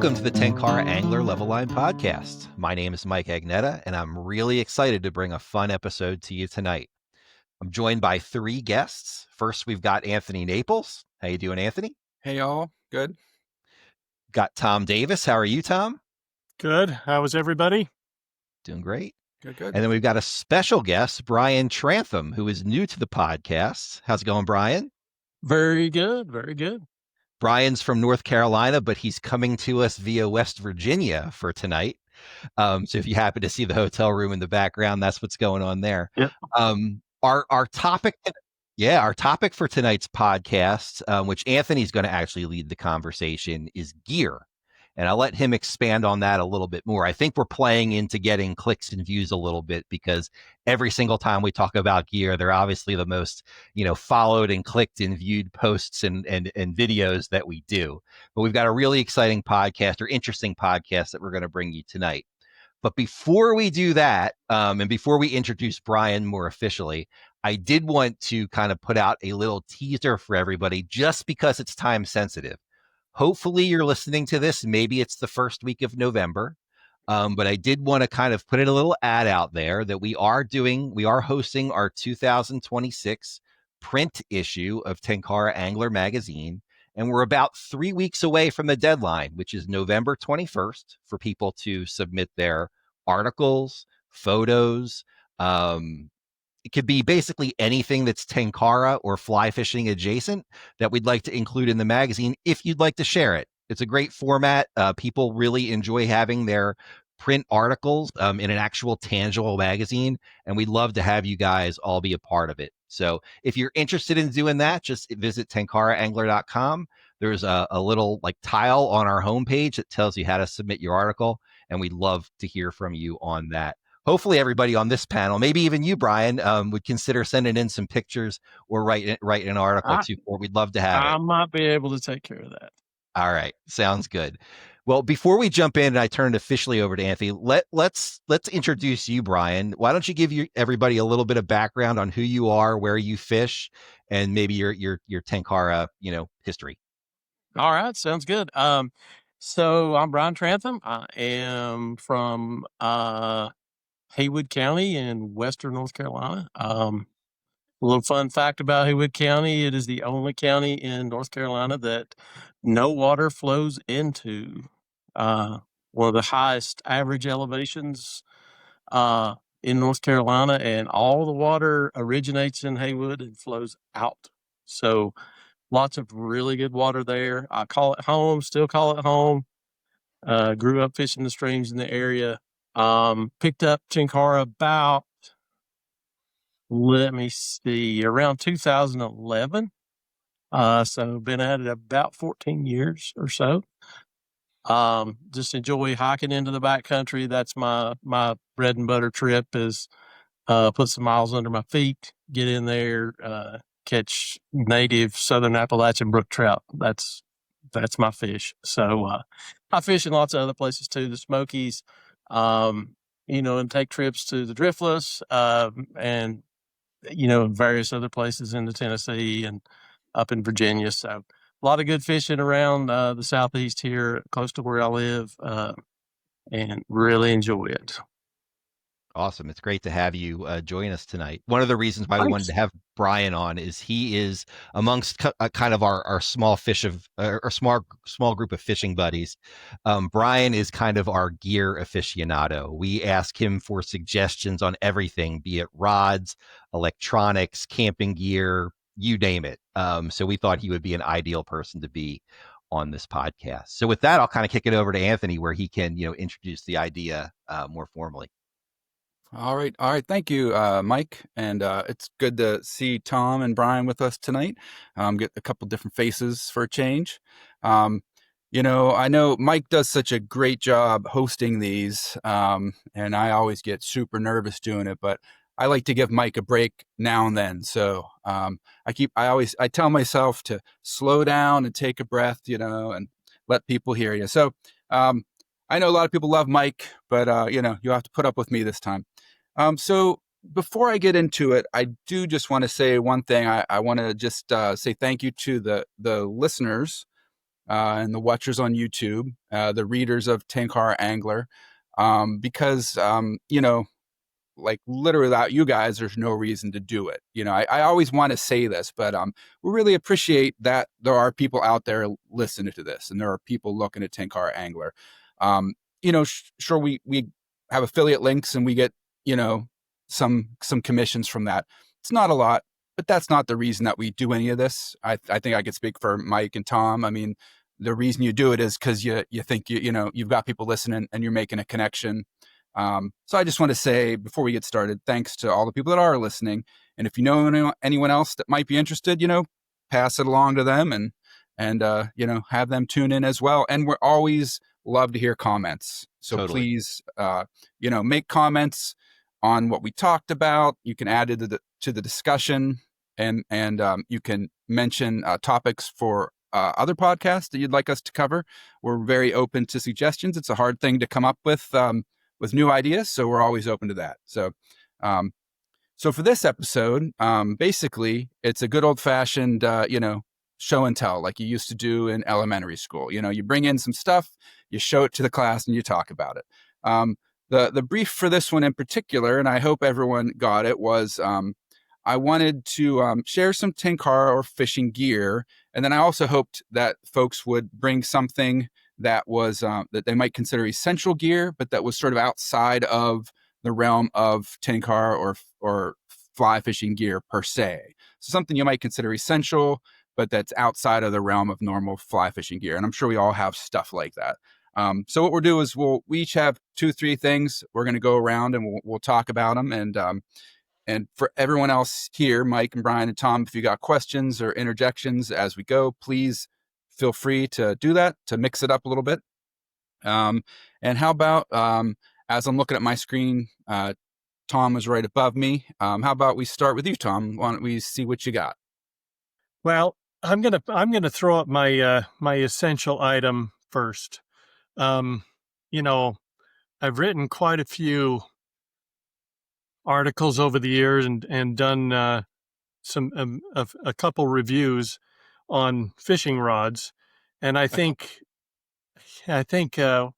Welcome to the Tenkara Angler Level Line Podcast. My name is Mike Agnetta, and I'm really excited to bring a fun episode to you tonight. I'm joined by three guests. First, we've got Anthony Naples. How you doing, Anthony? Hey, y'all. Good. Got Tom Davis. How are you, Tom? Good. How is everybody? Doing great. Good. And then we've got a special guest, Bryan Trantham, who is new to the podcast. How's it going, Bryan? Very good. Very good. Bryan's from North Carolina, but he's coming to us via West Virginia for tonight. So if you happen to see the hotel room in the background, that's what's going on there. Yep. Our topic for tonight's podcast, which Anthony's going to actually lead the conversation, is gear. And I'll let him expand on that a little bit more. I think we're playing into getting clicks and views a little bit because every single time we talk about gear, they're obviously the most, followed and clicked and viewed posts and videos that we do. But we've got a really exciting podcast or interesting podcast that we're going to bring you tonight. But before we do that, and before we introduce Bryan more officially, I did want to kind of put out a little teaser for everybody just because it's time sensitive. Hopefully you're listening to this. Maybe it's the first week of November. But I did want to kind of put in a little ad out there that we are hosting our 2026 print issue of Tenkara Angler magazine. And we're about 3 weeks away from the deadline, which is November 21st, for people to submit their articles, photos. It could be basically anything that's Tenkara or fly fishing adjacent that we'd like to include in the magazine if you'd like to share it. It's a great format. People really enjoy having their print articles in an actual tangible magazine, and we'd love to have you guys all be a part of it. So if you're interested in doing that, just visit tenkaraangler.com. There's a little tile on our homepage that tells you how to submit your article, and we'd love to hear from you on that. Hopefully everybody on this panel, maybe even you, Bryan, would consider sending in some pictures or write an article too, or we'd love to have it. I might be able to take care of that. All right. Sounds good. Well, before we jump in and I turn it officially over to Anthony, let's introduce you, Bryan. Why don't you give everybody a little bit of background on who you are, where you fish, and maybe your Tenkara, history. All right. Sounds good. So I'm Bryan Trantham. I am from Haywood County in western North Carolina. A little fun fact about Haywood County: it is the only county in North Carolina that no water flows into. One of the highest average elevations in North Carolina, and all the water originates in Haywood and flows out. So lots of really good water there. I call it home, still call it home. Grew up fishing the streams in the area. Picked up Tenkara about, around 2011. So been at it about 14 years or so. Just enjoy hiking into the backcountry. That's my bread and butter trip, is put some miles under my feet, get in there, catch native southern Appalachian brook trout. That's my fish. So I fish in lots of other places too, the Smokies, and take trips to the Driftless, and various other places in the Tennessee and up in Virginia. So a lot of good fishing around the southeast here, close to where I live, and really enjoy it. Awesome. It's great to have you join us tonight. One of the reasons why we wanted to have Bryan on is he is amongst kind of our small small group of fishing buddies. Bryan is kind of our gear aficionado. We ask him for suggestions on everything, be it rods, electronics, camping gear, you name it. So we thought he would be an ideal person to be on this podcast. So with that, I'll kind of kick it over to Anthony, where he can, introduce the idea more formally. All right. Thank you, Mike. And it's good to see Tom and Bryan with us tonight. Get a couple different faces for a change. I know Mike does such a great job hosting these, and I always get super nervous doing it, but I like to give Mike a break now and then. So I tell myself to slow down and take a breath, and let people hear you. So I know a lot of people love Mike, but you have to put up with me this time. So before I get into it, I do just want to say one thing. I want to just say thank you to the listeners and the watchers on YouTube, the readers of Tenkara Angler, because, like literally without you guys, there's no reason to do it. I always want to say this, but we really appreciate that there are people out there listening to this, and there are people looking at Tenkara Angler. Sure, we have affiliate links and we get some commissions from that. It's not a lot, but that's not the reason that we do any of this. I think I could speak for Mike and Tom. I mean, the reason you do it is because you think you've got people listening and you're making a connection. So I just want to say before we get started, thanks to all the people that are listening. And if you know anyone else that might be interested, pass it along to them and have them tune in as well. And we're always love to hear comments. So Totally. Please, make comments on what we talked about. You can add it to the discussion, and you can mention topics for other podcasts that you'd like us to cover. We're very open to suggestions. It's a hard thing to come up with new ideas, so we're always open to that. So for this episode, basically, it's a good old-fashioned, show and tell like you used to do in elementary school. You bring in some stuff, you show it to the class, and you talk about it. The brief for this one in particular, and I hope everyone got it, was I wanted to share some Tenkara or fishing gear, and then I also hoped that folks would bring something that was that they might consider essential gear, but that was sort of outside of the realm of Tenkara or fly fishing gear per se. So something you might consider essential, but that's outside of the realm of normal fly fishing gear. And I'm sure we all have stuff like that. So what we'll do is we each have 2-3 things. We're going to go around and we'll talk about them. And for everyone else here, Mike and Bryan and Tom, if you got questions or interjections as we go, please feel free to do that, to mix it up a little bit. And how about, as I'm looking at my screen, Tom is right above me. How about we start with you, Tom? Why don't we see what you got? Well, I'm gonna throw up my my essential item first. I've written quite a few articles over the years and done a couple reviews on fishing rods, and I think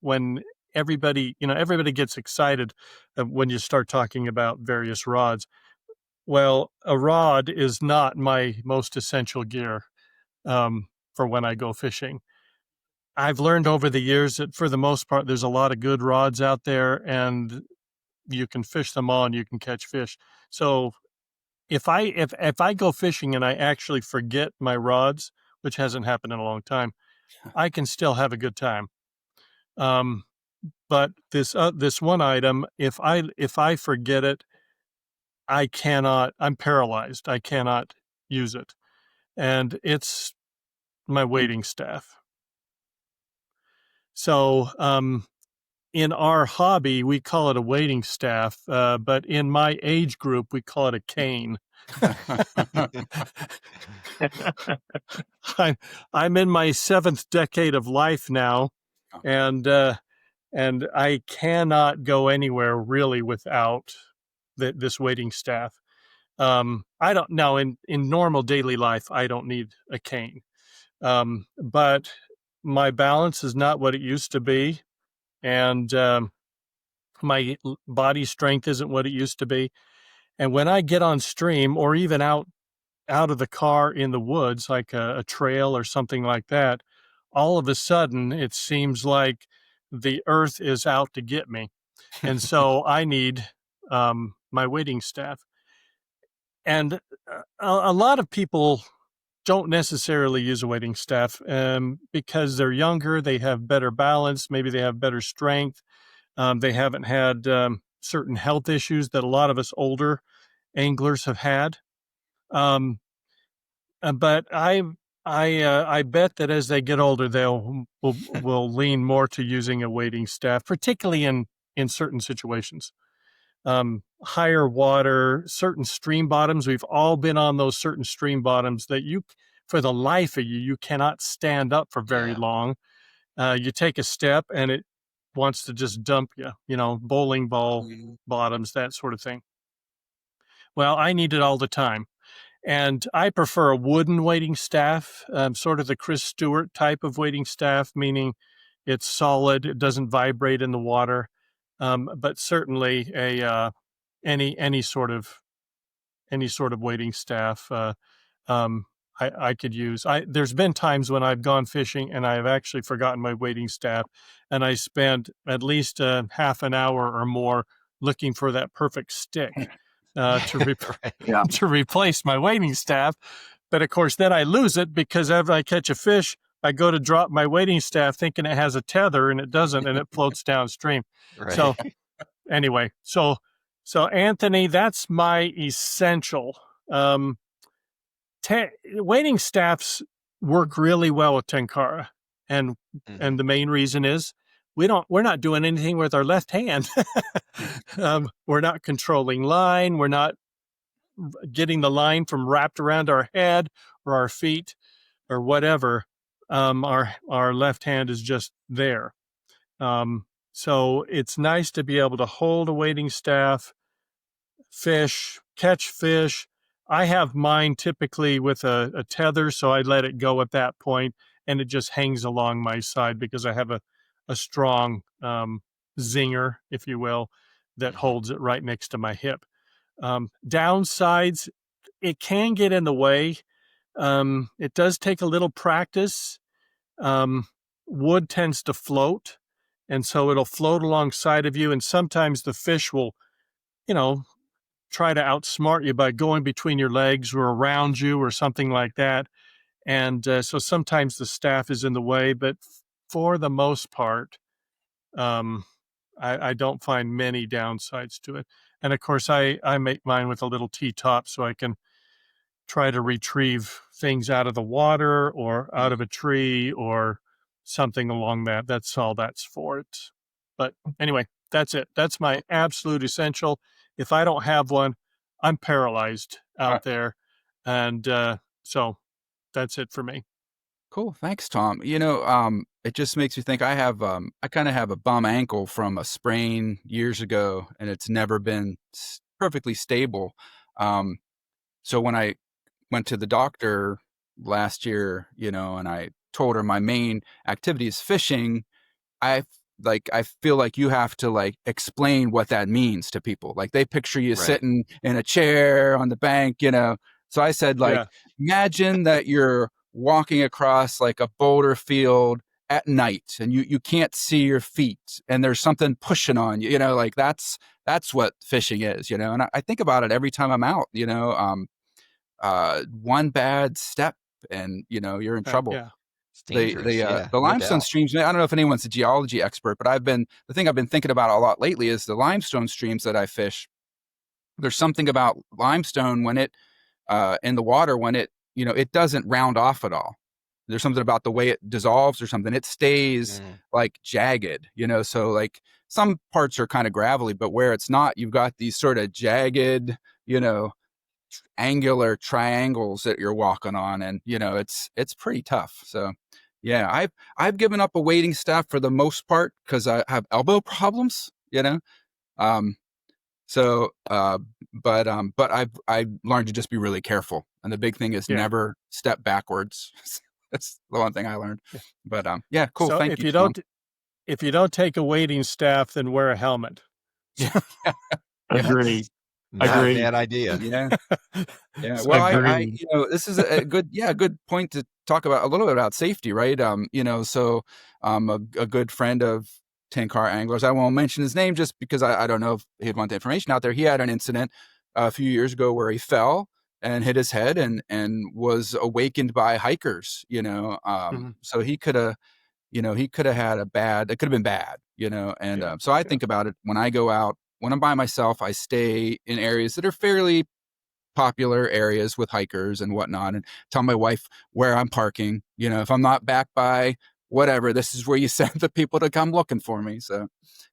when everybody gets excited when you start talking about various rods. Well, a rod is not my most essential gear for when I go fishing. I've learned over the years that for the most part, there's a lot of good rods out there, and you can fish them all and you can catch fish. So if I go fishing and I actually forget my rods, which hasn't happened in a long time, I can still have a good time. But this one item, if I forget it, I'm paralyzed. I cannot use it. And it's my wading staff. So, in our hobby, we call it a wading staff, but in my age group, we call it a cane. I'm in my 7th decade of life now, and I cannot go anywhere really without this wading staff. I don't now in normal daily life, I don't need a cane, but my balance is not what it used to be, and my body strength isn't what it used to be. And when I get on stream or even out of the car in the woods, like a trail or something like that, all of a sudden it seems like the earth is out to get me. And so I need my wading staff. And a lot of people don't necessarily use a wading staff because they're younger, they have better balance, maybe they have better strength. They haven't had certain health issues that a lot of us older anglers have had. But I bet that as they get older, will lean more to using a wading staff, particularly in certain situations. Higher water, certain stream bottoms. We've all been on those certain stream bottoms that for the life of you cannot stand up for very long. You take a step and it wants to just dump you, bowling ball bottoms, that sort of thing. Well, I need it all the time. And I prefer a wooden wading staff, sort of the Chris Stewart type of wading staff, meaning it's solid, it doesn't vibrate in the water. But certainly any sort of wading staff um, I could use. There's been times when I've gone fishing and I've actually forgotten my wading staff, and I spent at least half an hour or more looking for that perfect stick Right. to replace my wading staff. But of course, then I lose it because after I catch a fish, I go to drop my wading staff thinking it has a tether and it doesn't, and it floats downstream. Right. So anyway, so Anthony, that's my essential. Wading staffs work really well with Tenkara, and the main reason is we're not doing anything with our left hand. We're not controlling line. We're not getting the line from wrapped around our head or our feet or whatever. Our left hand is just there. So it's nice to be able to hold a wading staff, fish, catch fish. I have mine typically with a tether, so I let it go at that point, and it just hangs along my side because I have a strong zinger, if you will, that holds it right next to my hip. Downsides, it can get in the way. It does take a little practice. Wood tends to float, and so it'll float alongside of you, and sometimes the fish will, try to outsmart you by going between your legs or around you or something like that. And so sometimes the staff is in the way, but for the most part, I don't find many downsides to it. And of course, I make mine with a little T-top so I can try to retrieve things out of the water or out of a tree or something along that. That's all that's for it. But anyway, that's it. That's my absolute essential. If I don't have one, I'm paralyzed out there. And so that's it for me. Cool. Thanks, Tom. It just makes me think I kind of have a bum ankle from a sprain years ago, and it's never been perfectly stable. So when I went to the doctor last year, and I told her my main activity is fishing, I feel like you have to explain what that means to people. Like they picture you sitting in a chair on the bank, So I said, imagine that you're walking across a boulder field at night and you can't see your feet and there's something pushing on you, that's what fishing is, and I think about it every time I'm out, one bad step and, you're in trouble. Yeah. It's dangerous. The limestone streams, I don't know if anyone's a geology expert, but the thing I've been thinking about a lot lately is the limestone streams that I fish. There's something about limestone when it, in the water, when it, it doesn't round off at all. There's something about the way it dissolves or something. It stays jagged, so some parts are kind of gravelly, but where it's not, you've got these sort of jagged, angular triangles that you're walking on, and it's pretty tough. So yeah, I've given up a wading staff for the most part because I have elbow problems, so but I've learned to just be really careful, and the big thing is never step backwards. That's the one thing I learned. But yeah, cool. So Thank you. If you don't take a wading staff, then wear a helmet. Agreed. Not a bad idea. Yeah. Yeah. Well, this is a good point to talk about a little bit about safety, right? So a good friend of Tenkara anglers, I won't mention his name just because I don't know if he'd want the information out there. He had an incident a few years ago where he fell and hit his head and was awakened by hikers, so he could have, had it could have been bad, and so I think about it when I go out. When I'm by myself, I stay in areas that are fairly popular areas with hikers and whatnot, and tell my wife where I'm parking. If I'm not back by whatever, this is where you send the people to come looking for me. So,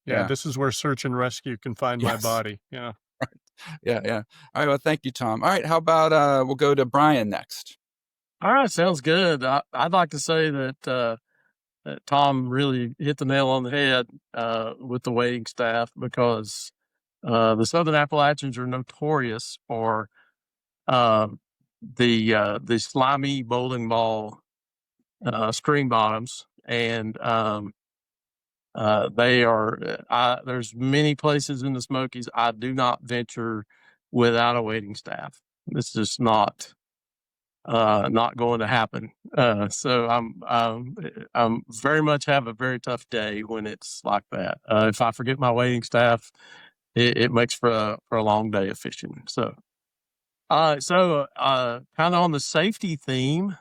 yeah. This is where search and rescue can find my body. Yeah. Right. Yeah. All right. Well, thank you, Tom. All right. How about we'll go to Bryan next. All right. Sounds good. I'd like to say that Tom really hit the nail on the head with the wading staff because the Southern Appalachians are notorious for the slimy bowling ball stream bottoms, and they are. There's many places in the Smokies I do not venture without a waiting staff. It's just not going to happen. So I'm very much have a very tough day when it's like that. If I forget my waiting staff, it makes for a long day of fishing. So kind of on the safety theme,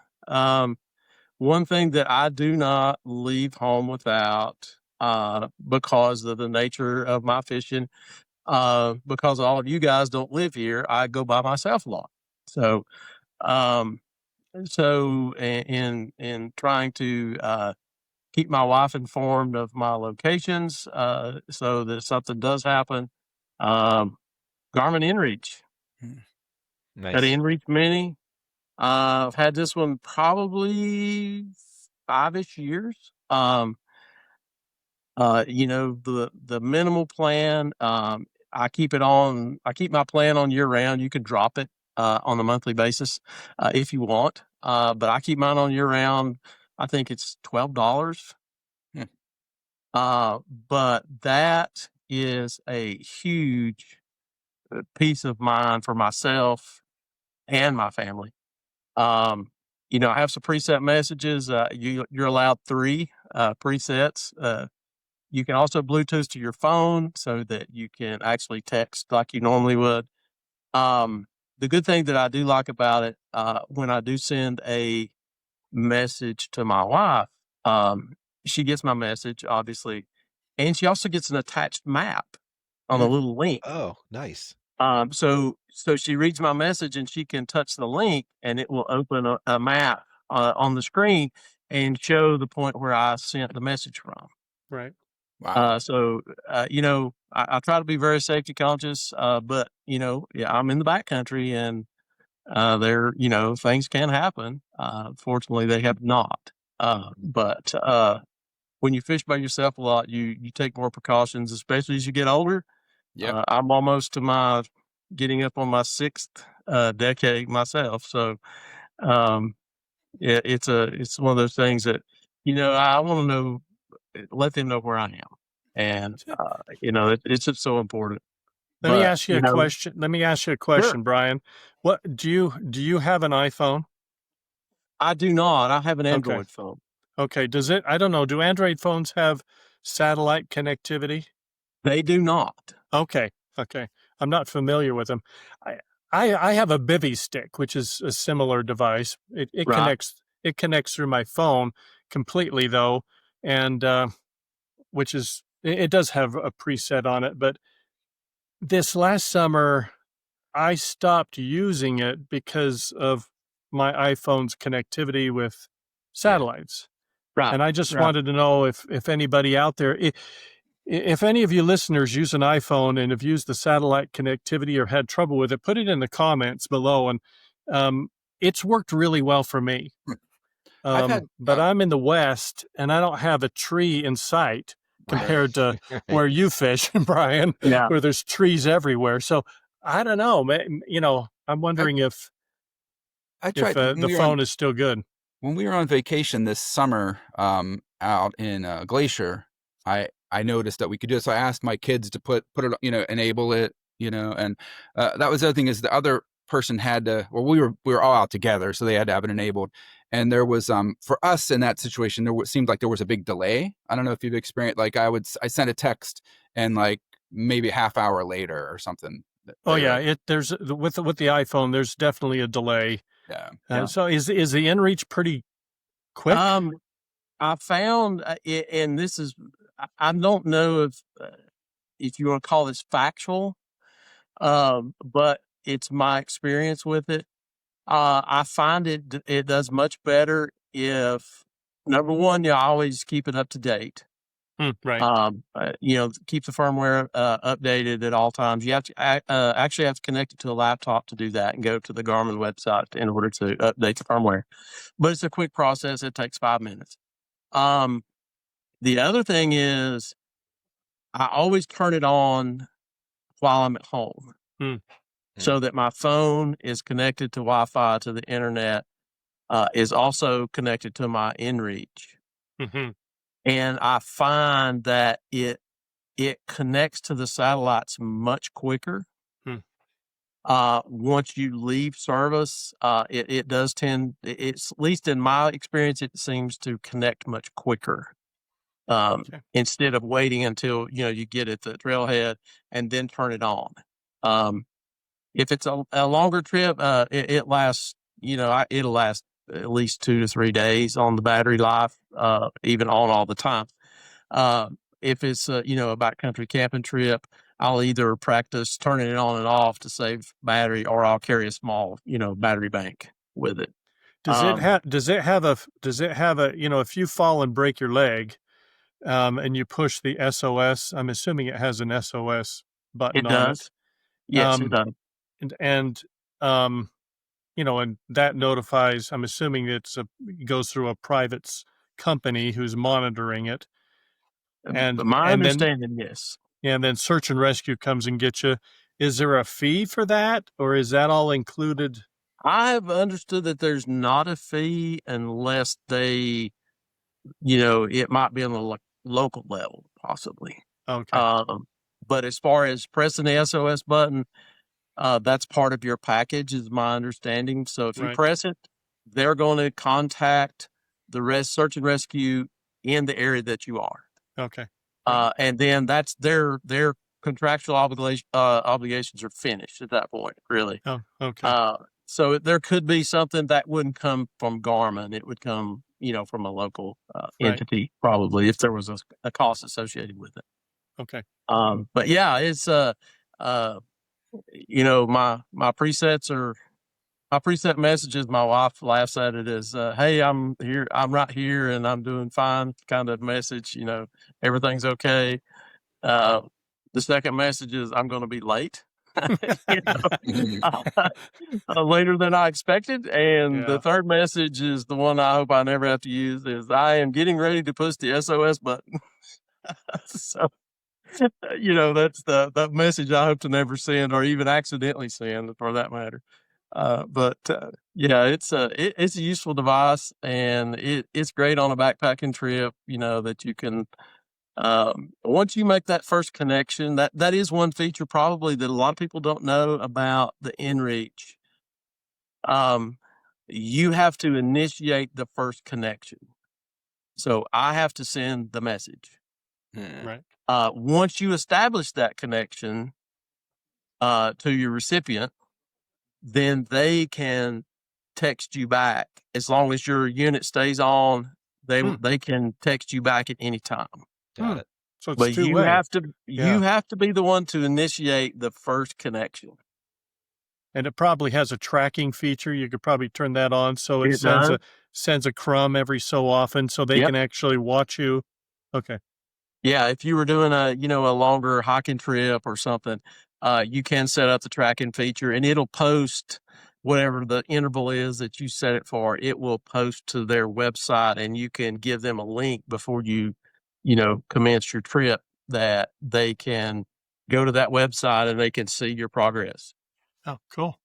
one thing that I do not leave home without, because of the nature of my fishing, because all of you guys don't live here, I go by myself a lot. So, um, in trying to keep my wife informed of my locations, so that if something does happen, um, Garmin InReach, Nice. that InReach Mini. I've had this one probably 5-ish years. The minimal plan. I keep my plan on year round. You can drop it on a monthly basis if you want. But I keep mine on year round. I think it's $12. Hmm. But that is a huge peace of mind for myself and my family. I have some preset messages. You're allowed 3 presets. You can also Bluetooth to your phone so that you can actually text like you normally would. The good thing that I do like about it, when I do send a message to my wife, she gets my message, obviously, and she also gets an attached map on a little link. Oh, nice. So she reads my message and she can touch the link and it will open a map on the screen and show the point where I sent the message from. Right. Wow. I try to be very safety conscious, but I'm in the backcountry and things can happen. Fortunately, they have not. But when you fish by yourself a lot, you take more precautions, especially as you get older. Yep. I'm almost to getting up on my 6th decade myself. So it's one of those things that I want to know, let them know where I am, and it's just so important. Let me But, ask you a question. Let me ask you a question, Brian. What do you have an iPhone? I do not. I have an Android phone. Okay. I don't know. Do Android phones have satellite connectivity? They do not. Okay. I'm not familiar with them. I have a bivy stick, which is a similar device. It Right. connects through my phone completely though, and it does have a preset on it. But this last summer, I stopped using it because of my iPhone's connectivity with satellites. Right. And I just wanted to know if anybody out there, if any of you listeners use an iPhone and have used the satellite connectivity or had trouble with it, put it in the comments below. And it's worked really well for me. But I'm in the West and I don't have a tree in sight compared to where you fish, Brian, where there's trees everywhere. So I don't know, I'm wondering if the phone is still good. When we were on vacation this summer, out in Glacier, I noticed that we could do it. So I asked my kids to put it, enable it, and that was the other thing is the other person had to, well, we were all out together, so they had to have it enabled. And there was, for us in that situation, seemed like there was a big delay. I don't know if you've experienced, like I sent a text and like maybe a half hour later or something. Oh yeah. There's with the iPhone, there's definitely a delay. Yeah. So is the InReach pretty quick? I found, and this is, I don't know if you want to call this factual, but it's my experience with it. I find it does much better if, number one, you always keep it up to date. Right. Keep the firmware updated at all times. You have to actually have to connect it to a laptop to do that and go to the Garmin website in order to update the firmware. But it's a quick process. It takes 5 minutes. The other thing is I always turn it on while I'm at home. so that my phone is connected to Wi-Fi to the internet, is also connected to my InReach. Mm-hmm. And I find that it connects to the satellites much quicker. Hmm. Once you leave service, it does tend, it's at least in my experience, it seems to connect much quicker. Okay. Instead of waiting until, you get at the trailhead and then turn it on. If it's a longer trip, it lasts, it'll last at least 2 to 3 days on the battery life, even on all the time. If it's a backcountry camping trip, I'll either practice turning it on and off to save battery, or I'll carry a small, battery bank with it. Does it have a, if you fall and break your leg, and you push the SOS, I'm assuming it has an SOS button It on does. it. Yes, it does. And and that notifies, I'm assuming it goes through a private company who's monitoring it. But my understanding, yes. And then search and rescue comes and gets you. Is there a fee for that, or is that all included? I've understood that there's not a fee unless they, it might be on the local level, possibly. Okay. But as far as pressing the SOS button, that's part of your package, is my understanding. So if you press it, they're going to contact the search and rescue in the area that you are. Okay. And then that's their contractual obligations are finished at that point, really. Oh, okay. So there could be something that wouldn't come from Garmin. It would come, from a local entity, probably, if there was a cost associated with it. Okay. But yeah, it's my presets are my preset messages. My wife laughs at it as, "Hey, I'm here. I'm right here, and I'm doing fine." Kind of message. Everything's okay. The second message is, "I'm going to be late." Later than I expected. And the third message is the one I hope I never have to use, is, "I am getting ready to push the SOS button." So, that's the message I hope to never send, or even accidentally send, for that matter. But yeah, it's a useful device, and it's great on a backpacking trip, that you can, once you make that first connection, that is one feature probably that a lot of people don't know about the InReach. You have to initiate the first connection. So I have to send the message. Right. Once you establish that connection to your recipient, then they can text you back. As long as your unit stays on, they can text you back at any time. Got it. So it's But two-way. you have to be the one to initiate the first connection. And it probably has a tracking feature. You could probably turn that on, so it does. sends a crumb every so often, so they can actually watch you. Okay. Yeah, if you were doing a longer hiking trip or something, you can set up the tracking feature, and it'll post whatever the interval is that you set it for. It will post to their website, and you can give them a link before you commence your trip, that they can go to that website and they can see your progress. Oh, cool.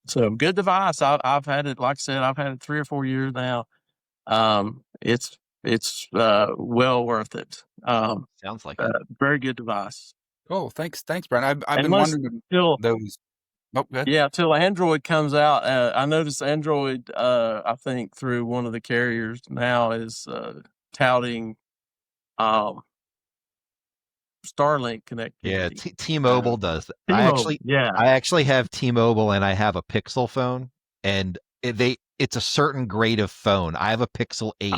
So good device. I've had it, like I said, I've had it 3 or 4 years now. It's well worth it. Sounds like it. Very good device. Oh, thanks, Brian. I've been wondering those. Oh, good. Yeah, till Android comes out. I noticed Android, I think through one of the carriers now, is touting Starlink connectivity. Yeah, T-Mobile does. T-Mobile, I actually have T-Mobile, and I have a Pixel phone, and it's a certain grade of phone. I have a Pixel 8,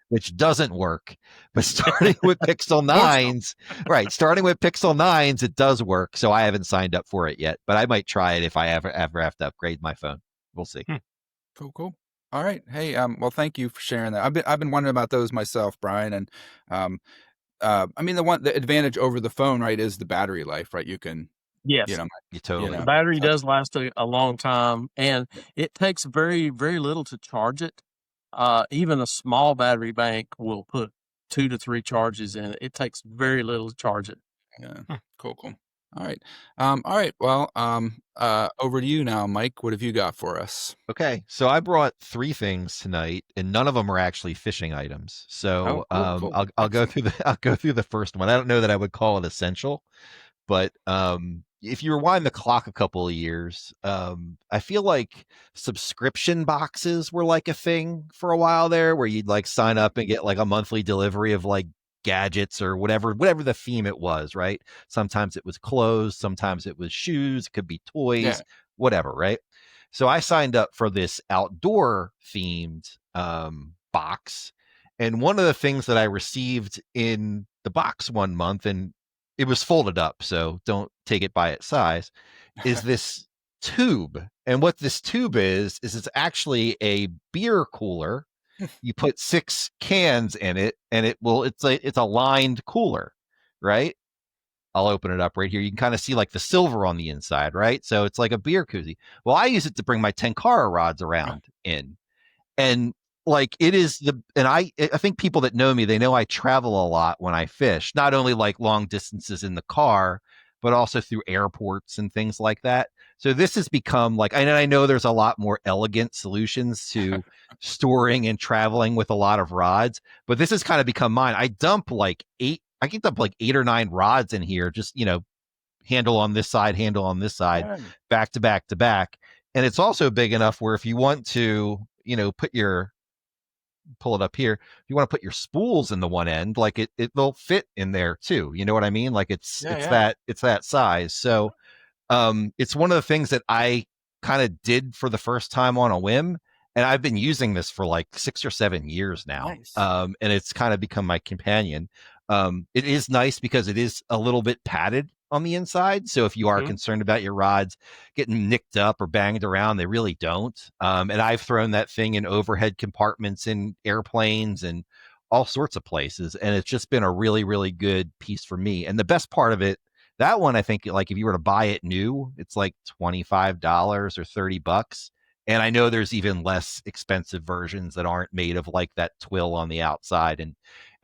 which doesn't work, but starting with Pixel 9s, starting with Pixel 9s, it does work. So I haven't signed up for it yet, but I might try it if I ever have to upgrade my phone. We'll see. Cool. All right. Hey, well, thank you for sharing that. I've been wondering about those myself, Brian, and I mean, the advantage over the phone, right, is the battery life, right? You can, yes, the battery does last a long time, and it takes very, very little to charge it. Even a small battery bank will put 2 to 3 charges in it. It takes very little to charge it. Yeah. Cool. All right. All right. Well, over to you now, Mike. What have you got for us? Okay, so I brought three things tonight, and none of them are actually fishing items. Oh, So cool. I'll go Excellent. through the I'll go through the first one. I don't know that I would call it essential, but if you rewind the clock a couple of years, I feel like subscription boxes were like a thing for a while there, where you'd like sign up and get like a monthly delivery of like gadgets or whatever the theme it was, right? Sometimes it was clothes, sometimes it was shoes, it could be Yeah. toys, whatever, right? So I signed up for this outdoor themed box. And one of the things that I received in the box one month, and it was folded up, so don't take it by its size, is this tube. And what this tube is it's actually a beer cooler. You put 6 cans in it, and it's a lined cooler, right? I'll open it up right here. You can kind of see like the silver on the inside, right? So it's like a beer koozie. Well, I use it to bring my Tenkara rods around in. And like it is and I think people that know me, they know I travel a lot when I fish, not only like long distances in the car, but also through airports and things like that. So this has become like, I know there's a lot more elegant solutions to storing and traveling with a lot of rods, but this has kind of become mine. I can dump like 8 or 9 rods in here, just, handle on this side, handle on this side, Yeah. back to back to back. And it's also big enough where if you want to, pull it up here, if you want to put your spools in the one end, like they'll fit in there too. You know what I mean? Like it's Yeah. that size. So it's one of the things that I kind of did for the first time on a whim. And I've been using this for like 6 or 7 years now. Nice. And it's kind of become my companion. It is nice because it is a little bit padded on the inside. So if you are concerned about your rods getting nicked up or banged around, they really don't. And I've thrown that thing in overhead compartments in airplanes and all sorts of places. And it's just been a really, really good piece for me. And the best part of it, that one, I think, like if you were to buy it new, it's like $25 or $30. And I know there's even less expensive versions that aren't made of like that twill on the outside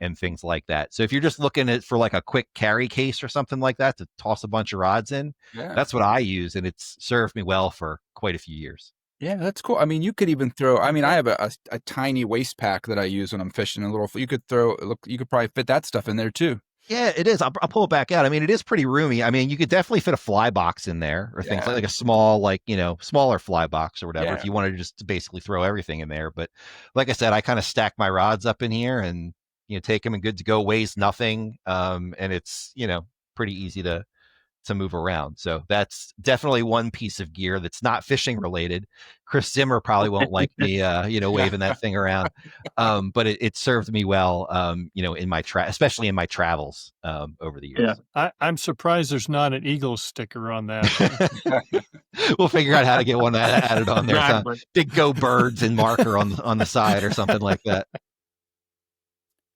and things like that. So if you're just looking at for like a quick carry case or something like that to toss a bunch of rods in, Yeah. that's what I use, and it's served me well for quite a few years. Yeah, that's cool. I mean, you could even throw, I have a tiny waist pack that I use when I'm fishing, you could probably fit that stuff in there too. Yeah, it is. I'll pull it back out. I mean, it is pretty roomy. I mean, you could definitely fit a fly box in there or things like a small, smaller fly box or whatever if you wanted to just basically throw everything in there. But like I said, I kind of stack my rods up in here and, take them and good to go, weighs nothing. And it's, pretty easy to move around. So that's definitely one piece of gear that's not fishing related. Chris Zimmer probably won't like me, waving that thing around. But it served me well, in my especially in my travels, over the years. Yeah. I'm surprised there's not an Eagles sticker on that. We'll figure out how to get one added on there. Exactly. Big Go Birds and marker on the side or something like that.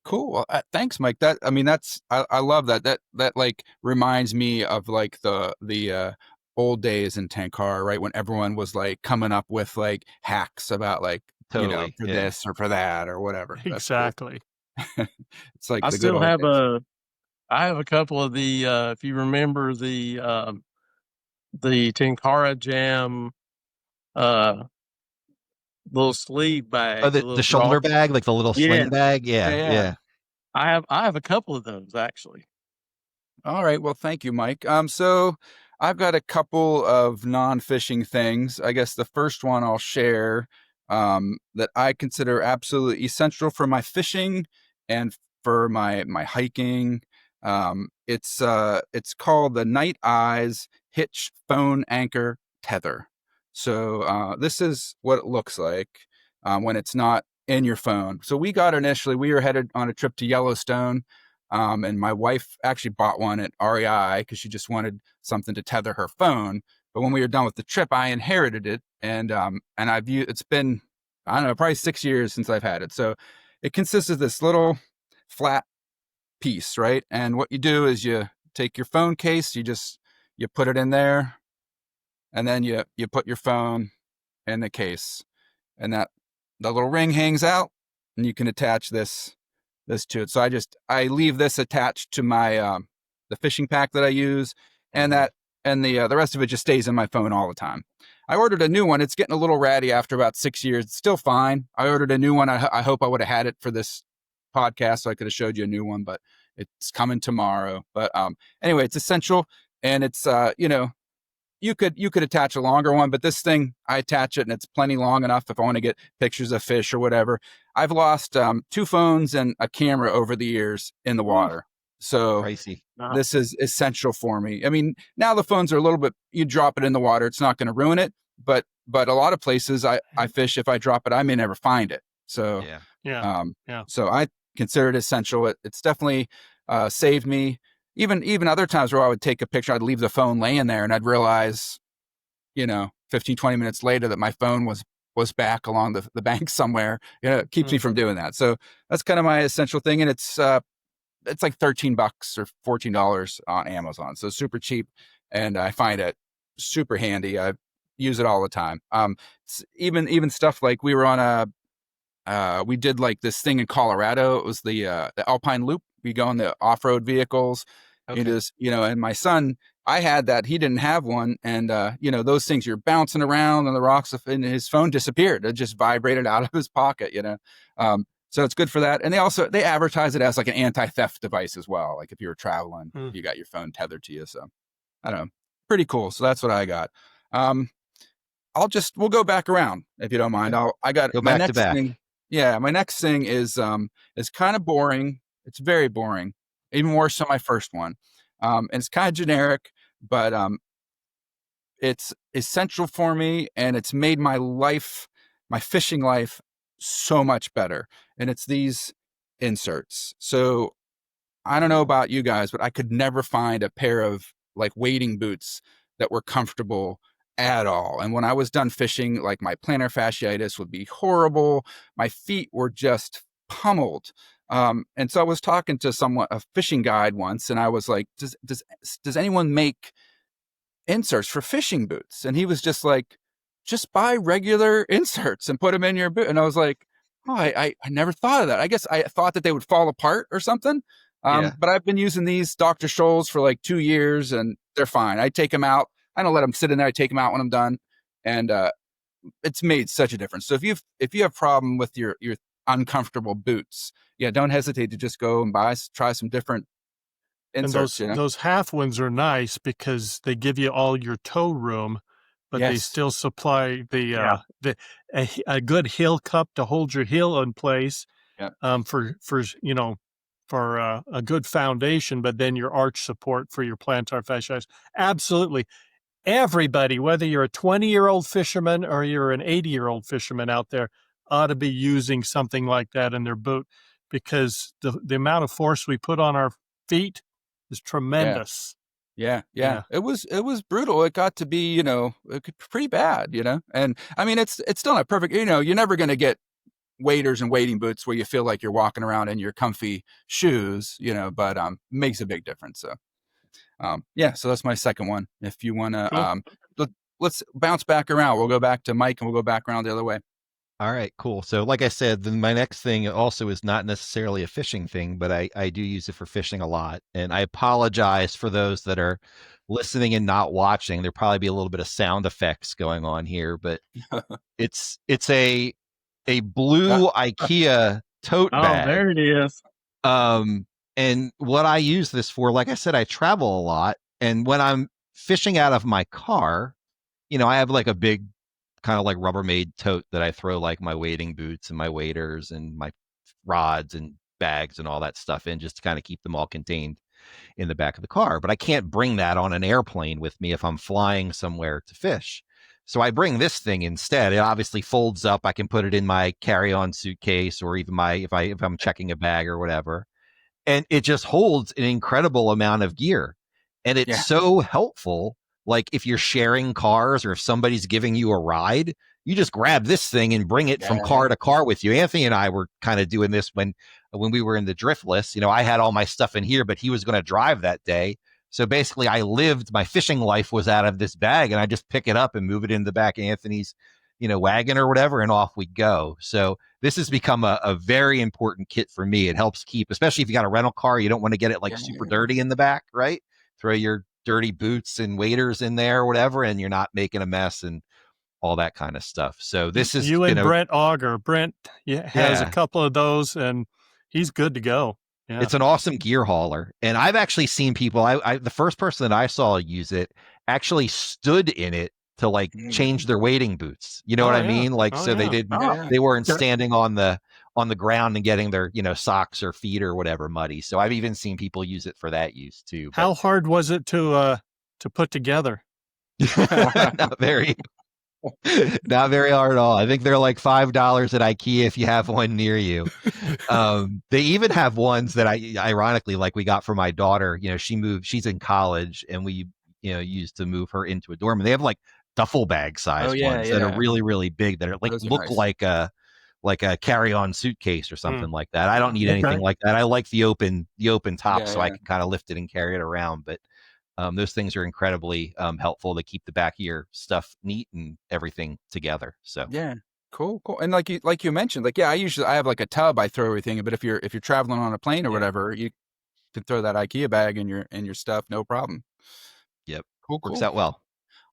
Cool. Well, thanks, Mike. I love that. That like reminds me of like the old days in Tenkara, right? When everyone was like coming up with like hacks about like, Totally, for this or for that or whatever. That's cool. Exactly. It's like I the still good old have days. I have a couple of if you remember the Tenkara Jam, uh, little sleeve Oh, bags, the little the shoulder draw. bag, like the little Yeah, sling bag. Yeah, Yeah. yeah. I have a couple of those actually. All right. Well, thank you, Mike. So I've got a couple of non-fishing things. I guess the first one I'll share, that I consider absolutely essential for my fishing and for my hiking. It's called the Night Eyes Hitch Phone Anchor Tether. So this is what it looks like when it's not in your phone. So we were headed on a trip to Yellowstone. And my wife actually bought one at REI because she just wanted something to tether her phone. But when we were done with the trip, I inherited it, and it's been, I don't know, probably 6 years since I've had it. So it consists of this little flat piece, right? And what you do is you take your phone case, you put it in there, and then you put your phone in the case, and the little ring hangs out, and you can attach this to it. So I leave this attached to my the fishing pack that I use, and the rest of it just stays in my phone all the time. I ordered a new one. It's getting a little ratty after about 6 years. It's still fine. I ordered a new one. I hope I would have had it for this podcast so I could have showed you a new one, but it's coming tomorrow. But anyway, it's essential, and it's you could attach a longer one, but this thing, I attach it and it's plenty long enough if I want to get pictures of fish or whatever. I've lost 2 phones and a camera over the years in the water. So Pricey. this is essential for me. I mean, now the phones are a little bit, you drop it in the water, it's not going to ruin it. But a lot of places I fish, if I drop it, I may never find it. So, so I consider it essential. It's definitely saved me. Even other times where I would take a picture, I'd leave the phone laying there and I'd realize, 15, 20 minutes later that my phone was back along the bank somewhere. It keeps me from doing that. So that's kind of my essential thing. And it's like $13 or $14 on Amazon. So super cheap. And I find it super handy. I use it all the time. Even stuff like we were on we did like this thing in Colorado. It was the Alpine Loop. We go on the off-road vehicles. Okay. It is, and my son, I had that. He didn't have one. And, those things, you're bouncing around on the rocks and his phone disappeared. It just vibrated out of his pocket, So it's good for that. And they advertise it as like an anti-theft device as well. Like if you were traveling, you got your phone tethered to you. So I don't know, pretty cool. So that's what I got. We'll go back around if you don't mind. Go my back next to back. thing. Yeah. My next thing is kind of boring. It's very boring, even more so my first one. And it's kind of generic, but it's essential for me, and it's made my fishing life so much better. And it's these inserts. So I don't know about you guys, but I could never find a pair of like wading boots that were comfortable at all. And when I was done fishing, like my plantar fasciitis would be horrible. My feet were just pummeled. And so I was talking to a fishing guide once, and I was like, does anyone make inserts for fishing boots? And he was just like, just buy regular inserts and put them in your boot. And I was like, oh, I never thought of that. I guess I thought that they would fall apart or something. But I've been using these Dr. Scholl's for like 2 years, and they're fine. I take them out. I don't let them sit in there. I take them out when I'm done. And it's made such a difference. So if you have a problem with your uncomfortable boots, don't hesitate to just go and try some different inserts. And those half ones are nice because they give you all your toe room, but they still supply a good heel cup to hold your heel in place. For a good foundation, but then your arch support for your plantar fasciitis. Absolutely. Everybody, whether you're a 20-year-old fisherman or you're an 80-year-old fisherman out there, ought to be using something like that in their boot, because the amount of force we put on our feet is tremendous. Yeah. It was brutal. It got to be, pretty bad, and I mean, it's still not perfect. You're never going to get waders and wading boots where you feel like you're walking around in your comfy shoes, but makes a big difference. So so that's my second one. If you want to let's bounce back around. We'll go back to Mike and we'll go back around the other way. All right, cool. So like I said, then my next thing also is not necessarily a fishing thing, but I do use it for fishing a lot. And I apologize for those that are listening and not watching. There'll probably be a little bit of sound effects going on here, but it's a blue IKEA tote bag. Oh, there it is. And what I use this for, like I said, I travel a lot. And when I'm fishing out of my car, I have like a big kind of like Rubbermaid tote that I throw like my wading boots and my waders and my rods and bags and all that stuff in, just to kind of keep them all contained in the back of the car. But I can't bring that on an airplane with me if I'm flying somewhere to fish. So I bring this thing instead. It obviously folds up. I can put it in my carry-on suitcase, or even if I'm checking a bag or whatever. And it just holds an incredible amount of gear. And it's so helpful. Like if you're sharing cars or if somebody's giving you a ride, you just grab this thing and bring it from car to car with you. Anthony and I were kind of doing this when we were in the driftless. I had all my stuff in here, but he was going to drive that day. So basically my fishing life was out of this bag, and I just pick it up and move it in the back of Anthony's, wagon or whatever, and off we go. So this has become a very important kit for me. It helps keep, especially if you got a rental car, you don't want to get it like super dirty in the back, right? Throw your dirty boots and waders in there or whatever, and you're not making a mess and all that kind of stuff. So this is you and gonna, Brent Auger. Brent has a yeah, couple of those, and he's good to go. Yeah. it's an awesome gear hauler. And I've actually seen people, the first person that I saw use it actually stood in it to like change their wading boots. You know what Oh, I yeah. mean? Like, Oh, so they yeah. didn't, Yeah. they weren't standing on the ground and getting their, socks or feet or whatever muddy. So I've even seen people use it for that use too. But How hard was it to put together? not very, not very hard at all. I think they're like $5 at IKEA if you have one near you. They even have ones that ironically, like we got for my daughter, she's in college and we, used to move her into a dorm, and they have like duffel bag sized ones that are really, really big that are like, Those are look nice. like a carry-on suitcase or something like that. I don't need Okay. anything like that. I like the open top Yeah, so I yeah. can kind of lift it and carry it around. But those things are incredibly helpful to keep the back of your stuff neat and everything together. So Yeah. Cool. And like you mentioned, like, yeah, I have like a tub I throw everything in, but if you're traveling on a plane or whatever, you can throw that IKEA bag in your stuff, no problem. yep, Cool. works out well.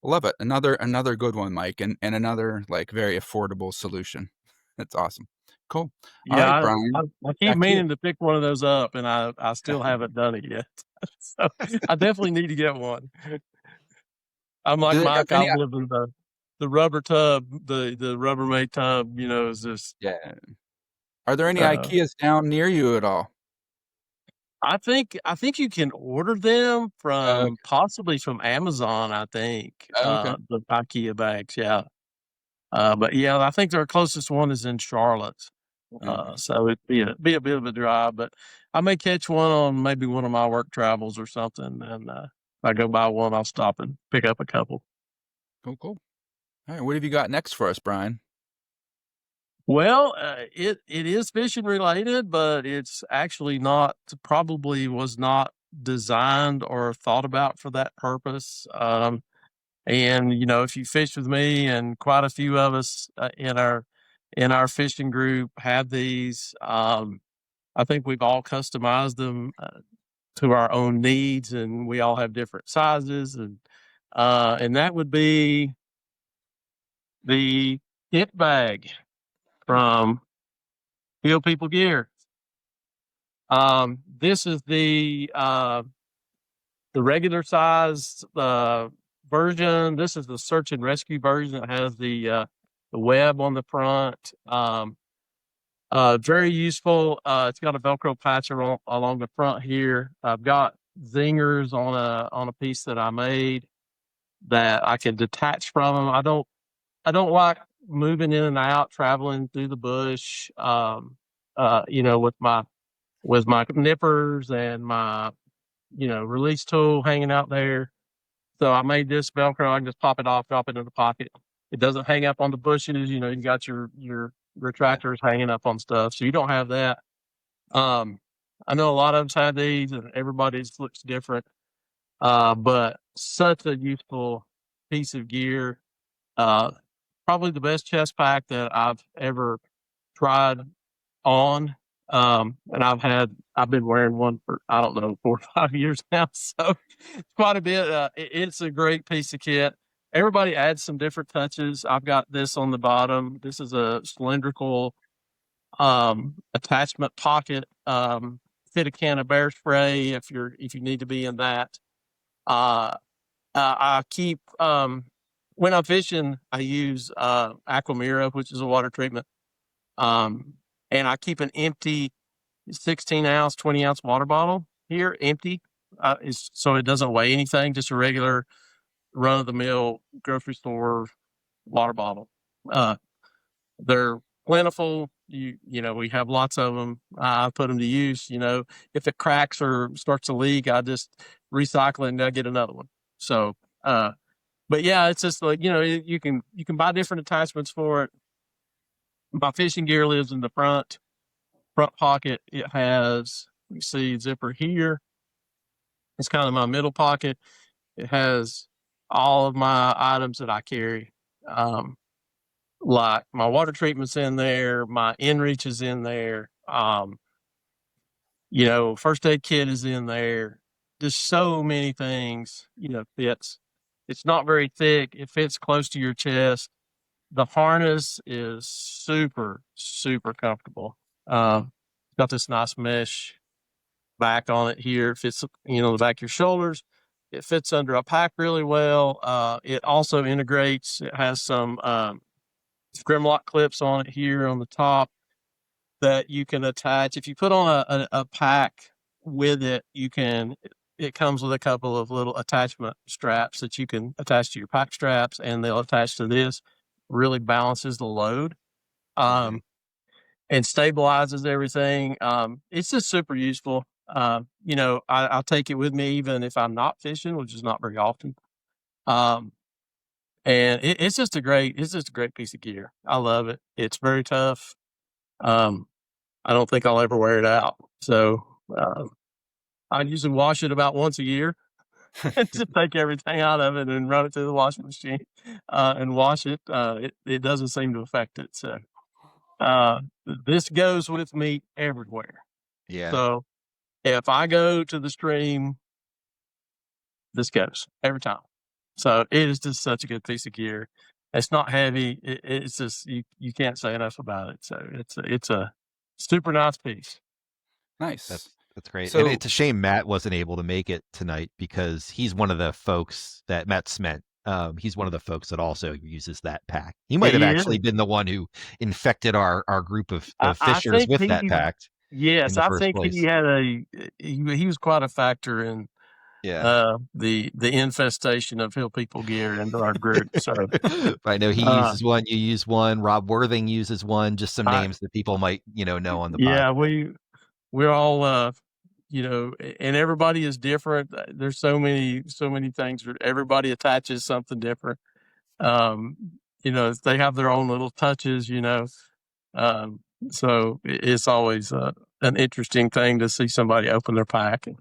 Love it. Another good one, Mike, and another like very affordable solution. That's awesome. Cool. All right, Yeah, Brian, I keep back to you. meaning to pick one of those up, and I still haven't done it yet. So I definitely need to get one. I'm like Do they have Mike. any? I'm living the rubber tub, the Rubbermaid tub. Is just. Yeah. Are there any Uh, IKEAs down near you at all? I think you can order them Okay. possibly from Amazon. I think Okay. the IKEA bags. Yeah. But yeah, I think their closest one is in Charlotte. Okay. So it'd be a bit of a drive, but I may catch one on maybe one of my work travels or something. And if I go by one, I'll stop and pick up a couple. Cool. All right. What have you got next for us, Brian? Well, it is fishing related, but it's actually not. Probably was not designed or thought about for that purpose. And if you fish with me, and quite a few of us in our fishing group have these. I think we've all customized them to our own needs, and we all have different sizes, and that would be the kit bag from Field People Gear. This is the regular size version. This is the search and rescue version. It has the web on the front. Very useful. It's got a Velcro patch along the front here. I've got zingers on a piece that I made that I can detach from them. I don't like moving in and out, traveling through the bush. With my nippers and my release tool hanging out there. So I made this Velcro. I can just pop it off, drop it in the pocket. It doesn't hang up on the bushes. You got your retractors hanging up on stuff, so you don't have that. I know a lot of us have these, and everybody's looks different. But such a useful piece of gear. Uh, Probably the best chest pack that I've ever tried on. And I've been wearing one for, I don't know, 4 or 5 years now. So it's quite a bit. It's a great piece of kit. Everybody adds some different touches. I've got this on the bottom. This is a cylindrical, attachment pocket, fit a can of bear spray if you need to be in that. I keep, when I'm fishing, I use, Aquamira, which is a water treatment. And I keep an empty 16-ounce, 20-ounce water bottle here, empty, so it doesn't weigh anything, just a regular run-of-the-mill grocery store water bottle. They're plentiful. We have lots of them. I put them to use. If it cracks or starts to leak, I just recycle it and I get another one. So, but yeah, it's just like you can buy different attachments for it. My fishing gear lives in the front pocket. It has, you see, zipper here. It's kind of my middle pocket. It has all of my items that I carry. Like my water treatment's in there, my InReach is in there. First aid kit is in there. there's so many things, fits. It's not very thick. It fits close to your chest. The harness is super, super comfortable. Got this nice mesh back on it here. It fits, the back of your shoulders. It fits under a pack really well. It also integrates. It has some scrim lock clips on it here on the top that you can attach. If you put on a pack with it, it comes with a couple of little attachment straps that you can attach to your pack straps, and they'll attach to this. Really balances the load. And stabilizes everything. It's just super useful. I'll take it with me even if I'm not fishing, which is not very often. And it's just a great piece of gear. I love it. It's very tough. I don't think I'll ever wear it out. So I usually wash it about once a year. Just take everything out of it and run it through the washing machine and wash it. It doesn't seem to affect it. So this goes with me everywhere. Yeah. So if I go to the stream, this goes every time. So it is just such a good piece of gear. It's not heavy. It's just you can't say enough about it. So it's a super nice piece. Nice. That's great. So, and it's a shame Matt wasn't able to make it tonight because he's one of the folks that Matt Sment. He's one of the folks that also uses that pack. He might have actually been the one who infected our group of fishers with that pack. Yes, I think he had he was quite a factor in the infestation of Hill People gear into our group. So I know he uses one, you use one, Rob Worthing uses one, just some names that people might know on the podcast. Yeah, we're all and everybody is different. There's so many things. Everybody attaches something different. They have their own little touches. So it's always an interesting thing to see somebody open their pack and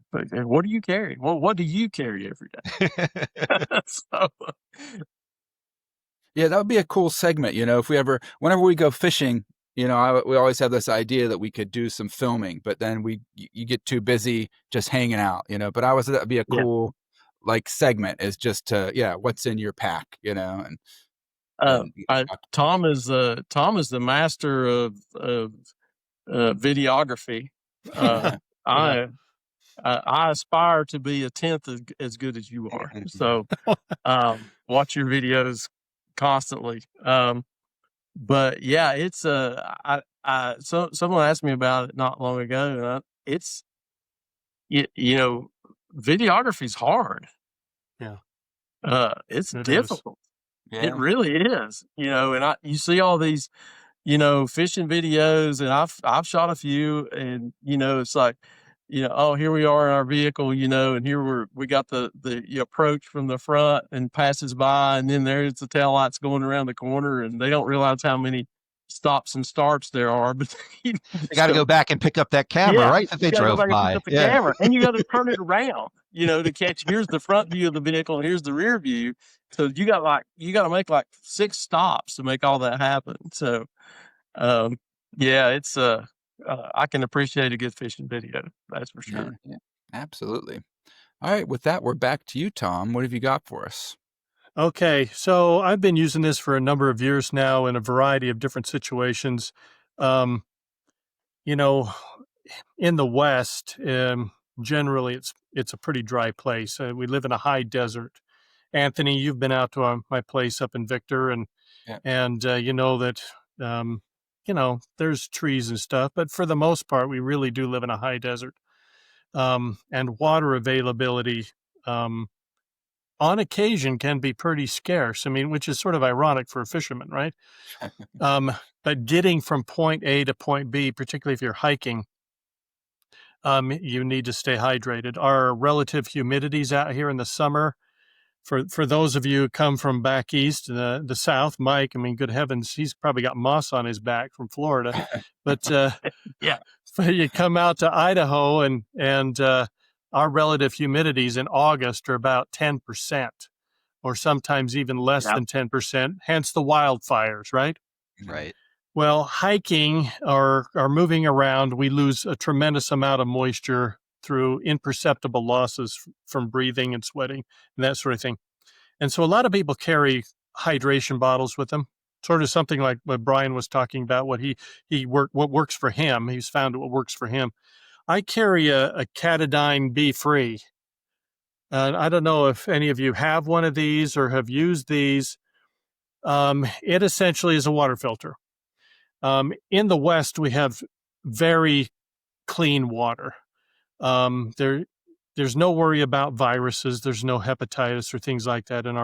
what do you carry? Well, what do you carry every day? Yeah, that would be a cool segment. If whenever we go fishing, we always have this idea that we could do some filming, but then you get too busy just hanging out, but that'd be a cool segment is just to, what's in your pack, and Tom is the master of videography. I aspire to be a 10th as good as you are. So watch your videos constantly. But yeah, it's someone asked me about it not long ago, and it's videography is hard. Yeah. It's difficult. Yeah. It really is. And you see all these fishing videos, and I've shot a few, and it's like oh, here we are in our vehicle, and here we got the approach from the front and passes by, and then there's the taillights going around the corner, and they don't realize how many stops and starts there are. But they got to go back and pick up that camera, right? That they drove by. And pick up the camera, and you got to turn it around, to catch. Here's the front view of the vehicle, and here's the rear view. So you got to make 6 stops to make all that happen. So, it's I can appreciate a good fishing video. That's for sure. Yeah, absolutely. All right. With that, we're back to you, Tom. What have you got for us? Okay. So I've been using this for a number of years now in a variety of different situations. In the West, generally it's a pretty dry place. We live in a high desert. Anthony, you've been out to my place up in Victor, and you know that there's trees and stuff, but for the most part, we really do live in a high desert. And water availability, on occasion can be pretty scarce. I mean, which is sort of ironic for a fisherman, right? But getting from point A to point B, particularly if you're hiking, you need to stay hydrated. Our relative humidities out here in the summer, for those of you who come from back east, the South, Mike, I mean, good heavens, he's probably got moss on his back from Florida. But but you come out to Idaho, and our relative humidities in August are about 10%, or sometimes even less than 10%. Hence the wildfires, right? Right. Well, hiking or moving around, we lose a tremendous amount of moisture through imperceptible losses from breathing and sweating and that sort of thing. And so a lot of people carry hydration bottles with them, sort of something like what Bryan was talking about, what what works for him. He's found what works for him. I carry a Catadine Be Free. I don't know if any of you have one of these or have used these. It essentially is a water filter. In the West, we have very clean water. There's no worry about viruses. There's no hepatitis or things like that in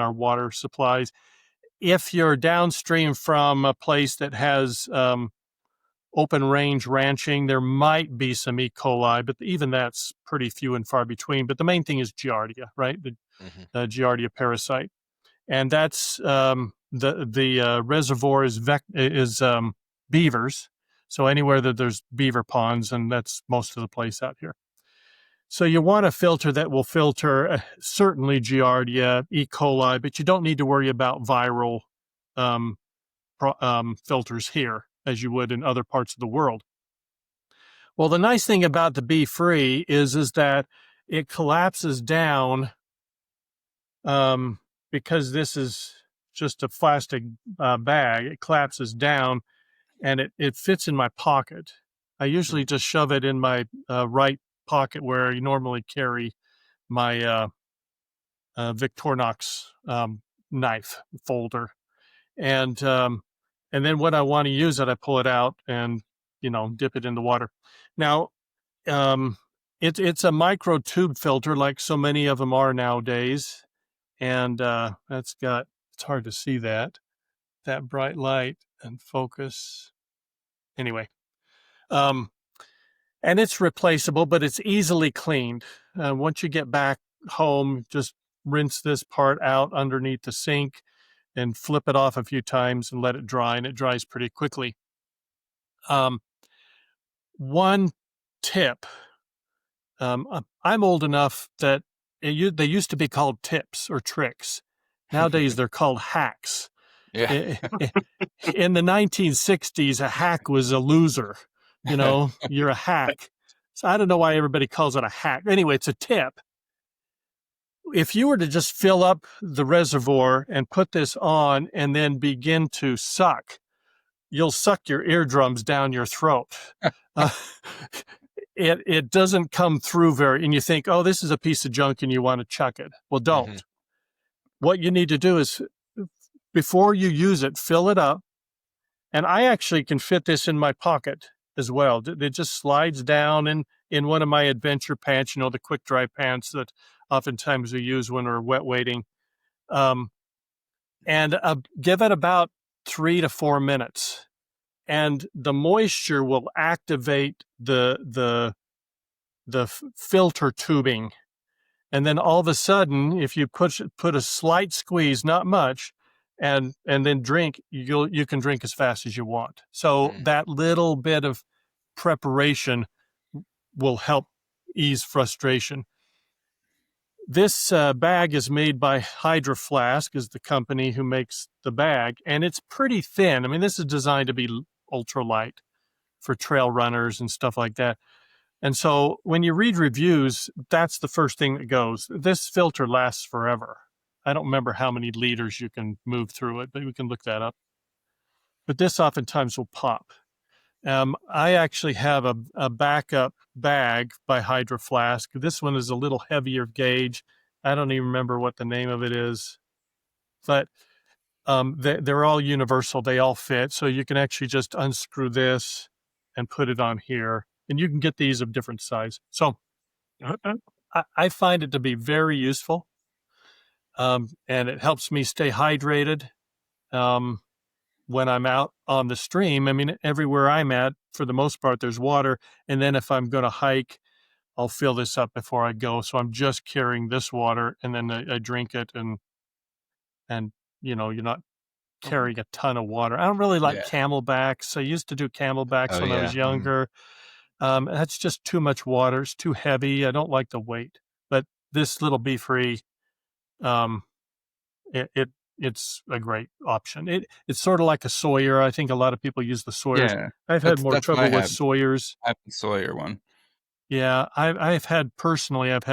our water supplies. If you're downstream from a place that has open range ranching, there might be some E. coli, but even that's pretty few and far between. But the main thing is Giardia, right? The Giardia parasite, and that's the reservoir is beavers. So anywhere that there's beaver ponds, and that's most of the place out here. So you want a filter that will filter certainly Giardia, E. coli, but you don't need to worry about viral filters here as you would in other parts of the world. Well, the nice thing about the Be Free is that it collapses down because this is just a plastic bag. It collapses down and it fits in my pocket. I usually just shove it in my right pocket where you normally carry my Victorinox knife folder. And then when I want to use it, I pull it out and, dip it in the water. Now, it's a micro tube filter like so many of them are nowadays. And it's hard to see that bright light and focus. Anyway, and it's replaceable, but it's easily cleaned. Once you get back home, just rinse this part out underneath the sink and flip it off a few times and let it dry, and it dries pretty quickly. One tip, I'm old enough that they used to be called tips or tricks. Nowadays, they're called hacks. Yeah. In the 1960s, a hack was a loser. You're a hack. So I don't know why everybody calls it a hack. Anyway, it's a tip. If you were to just fill up the reservoir and put this on and then begin to suck, you'll suck your eardrums down your throat. It doesn't come through and you think, oh, this is a piece of junk and you want to chuck it. Well, don't. Mm-hmm. What you need to do is, before you use it, fill it up. And I actually can fit this in my pocket as well. It just slides down in one of my adventure pants, the quick dry pants that oftentimes we use when we're wet wading. And give it about 3 to 4 minutes. And the moisture will activate the filter tubing. And then all of a sudden, if you put a slight squeeze, not much, and then drink, you can drink as fast as you want. So that little bit of preparation will help ease frustration. This bag is made by Hydro Flask, is the company who makes the bag, and it's pretty thin. I mean, this is designed to be ultralight for trail runners and stuff like that. And so when you read reviews, that's the first thing that goes. This filter lasts forever. I don't remember how many liters you can move through it, but we can look that up. But this oftentimes will pop. I actually have a backup bag by Hydro Flask. This one is a little heavier gauge. I don't even remember what the name of it is. But they're all universal. They all fit. So you can actually just unscrew this and put it on here. And you can get these of different size. So I find it to be very useful. And it helps me stay hydrated when I'm out on the stream. I mean, everywhere I'm at, for the most part, there's water. And then if I'm going to hike, I'll fill this up before I go. So I'm just carrying this water, and then I drink it. And you're not carrying a ton of water. I don't really like Camelbacks. I used to do Camelbacks when I was younger. That's just too much water. It's too heavy. I don't like the weight. But this little Be Free, it's a great option. It's sort of like a Sawyer. I think a lot of people use the Sawyers. Yeah, I've had more trouble with Sawyers. I have the Sawyer one. Yeah, I've had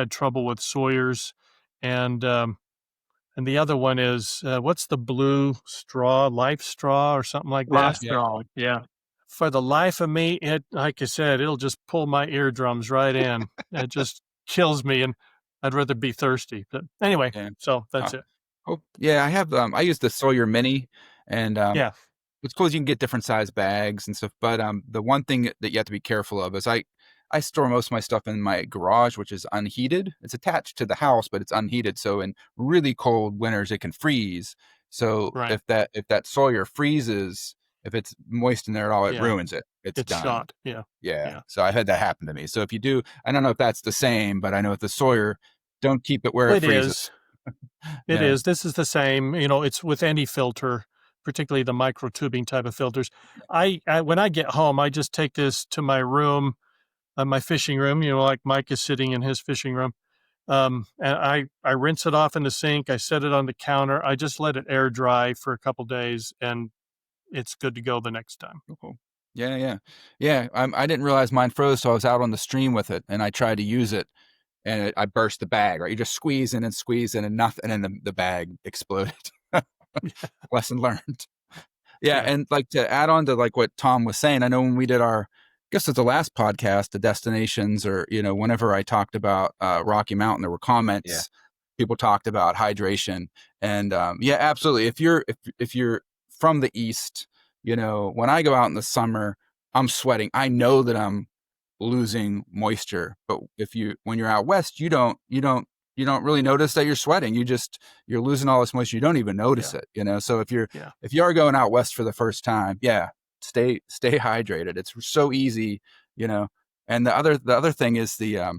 trouble with Sawyer's, and the other one is what's the blue straw, Life Straw or something like Live that. Yeah. straw. Yeah. For the life of me, it like I said, it'll just pull my eardrums right in. It just kills me, and I'd rather be thirsty. But anyway, Yeah. so that's Uh, it. oh, yeah. I have. I use the Sawyer Mini, and Yeah, what's cool is you can get different size bags and stuff. But the one thing that you have to be careful of is I store most of my stuff in my garage, which is unheated. It's attached to the house, but it's unheated. So in really cold winters, it can freeze. So right. if that Sawyer freezes, if it's moist in there at all, it Yeah, ruins it. It's it's done. shot. Yeah, Yeah. yeah. So I've had that happen to me. So if you do, I don't know if that's the same, but I know with the Sawyer, don't keep it where it It freezes. is. It Yeah. is. This is the same. It's with any filter, particularly the micro tubing type of filters. I when I get home, I just take this to my room, my fishing room. Like Mike is sitting in his fishing room. And I rinse it off in the sink. I set it on the counter. I just let it air dry for a couple days, and it's good to go the next time. Cool. Yeah, yeah, yeah. I didn't realize mine froze, so I was out on the stream with it, and I tried to use it, and I burst the bag. Right, you just squeeze in, and nothing, and then the bag exploded. Lesson learned. Yeah, Yeah. and like to add on to like what Tom was saying, I know when we did I guess it's the last podcast, the destinations, or whenever I talked about Rocky Mountain, there were comments. Yeah. People talked about hydration, and yeah, absolutely. If you're from the east, when I go out in the summer, I'm sweating. I know that I'm losing moisture, but when you're out west, you don't really notice that you're sweating. You're losing all this moisture. You don't even notice it. So if Yeah. you are going out west for the first time, yeah, stay hydrated. It's so easy. And the other thing is I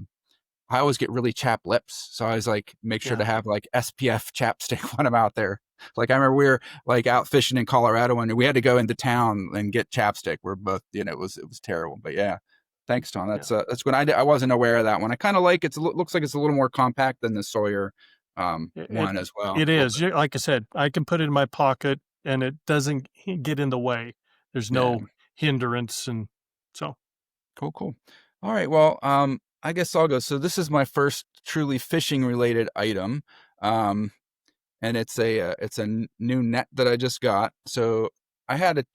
always get really chapped lips. So I always like make sure Yeah. to have like SPF chapstick when I'm out there. Like I remember we were like out fishing in Colorado and we had to go into town and get chapstick. We're both, it was terrible, but yeah. Thanks, Tom. That's when I wasn't aware of that one. I kind of like it. Looks like it's a little more compact than the Sawyer one as well. It is. Like I said, I can put it in my pocket, and it doesn't get in the way. There's no hindrance, and so Cool. All right. Well, I guess I'll go. So this is my first truly fishing related item, and it's a new net that I just got. So I had a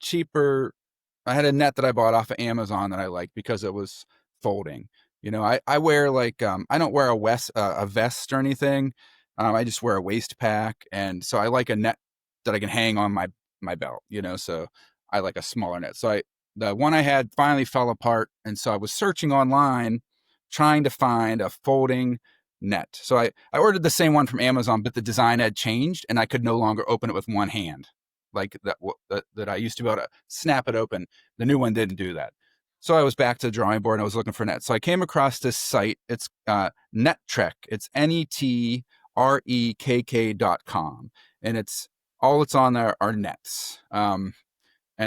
net that I bought off of Amazon that I liked because it was folding. I wear like I don't wear a vest or anything. I just wear a waist pack, and so I like a net that I can hang on my belt. So I like a smaller net. So the one I had finally fell apart, and so I was searching online trying to find a folding net. So I ordered the same one from Amazon, but the design had changed, and I could no longer open it with one hand like that I used to be able to snap it open. The new one didn't do that. So I was back to the drawing board and I was looking for nets. So I came across this site. It's NetTrek. It's NETREKK.com. And it's all it's on there are nets. And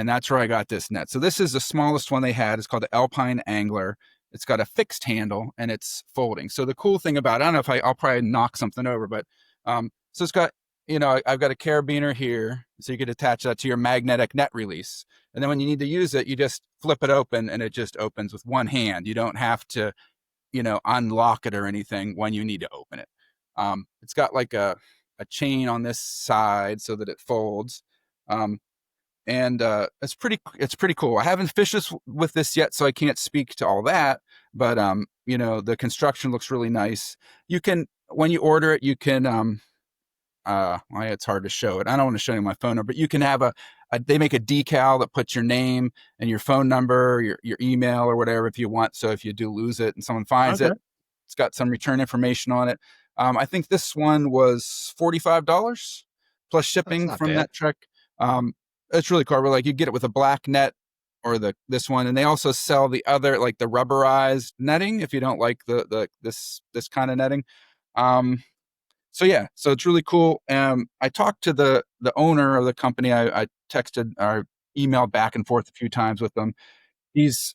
that's where I got this net. So this is the smallest one they had. It's called the Alpine Angler. It's got a fixed handle and it's folding. So the cool thing about it, I don't know if I'll probably knock something over, but so it's got, I've got a carabiner here, so you could attach that to your magnetic net release. And then when you need to use it, you just flip it open and it just opens with one hand. You don't have to, unlock it or anything when you need to open it. It's got like a chain on this side so that it folds. And it's pretty cool. I haven't fished with this yet, so I can't speak to all that. But the construction looks really nice. You can, when you order it, you can it's hard to show it. I don't want to show you my phone number, but you can have they make a decal that puts your name and your phone number, your email or whatever if you want. So if you do lose it and someone finds it, it's got some return information on it. I think this one was $45 plus shipping from NetTrek. It's really cool. Like you get it with a black net or this one, and they also sell the other, like the rubberized netting if you don't like this kind of netting. So it's really cool. I talked to the owner of the company. I texted or emailed back and forth a few times with them. He's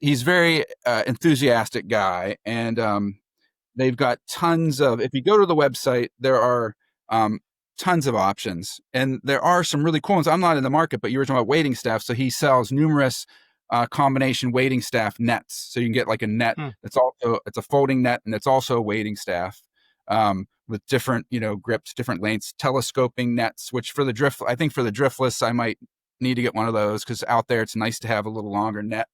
very enthusiastic guy, and they've got tons of. If you go to the website, there are tons of options, and there are some really cool ones. I'm not in the market, but you were talking about waiting staff. So he sells numerous combination wading staff nets. So you can get like a net it's a folding net, and it's also a wading staff with different, grips, different lengths, telescoping nets, which for the driftless, I might need to get one of those, because out there it's nice to have a little longer net,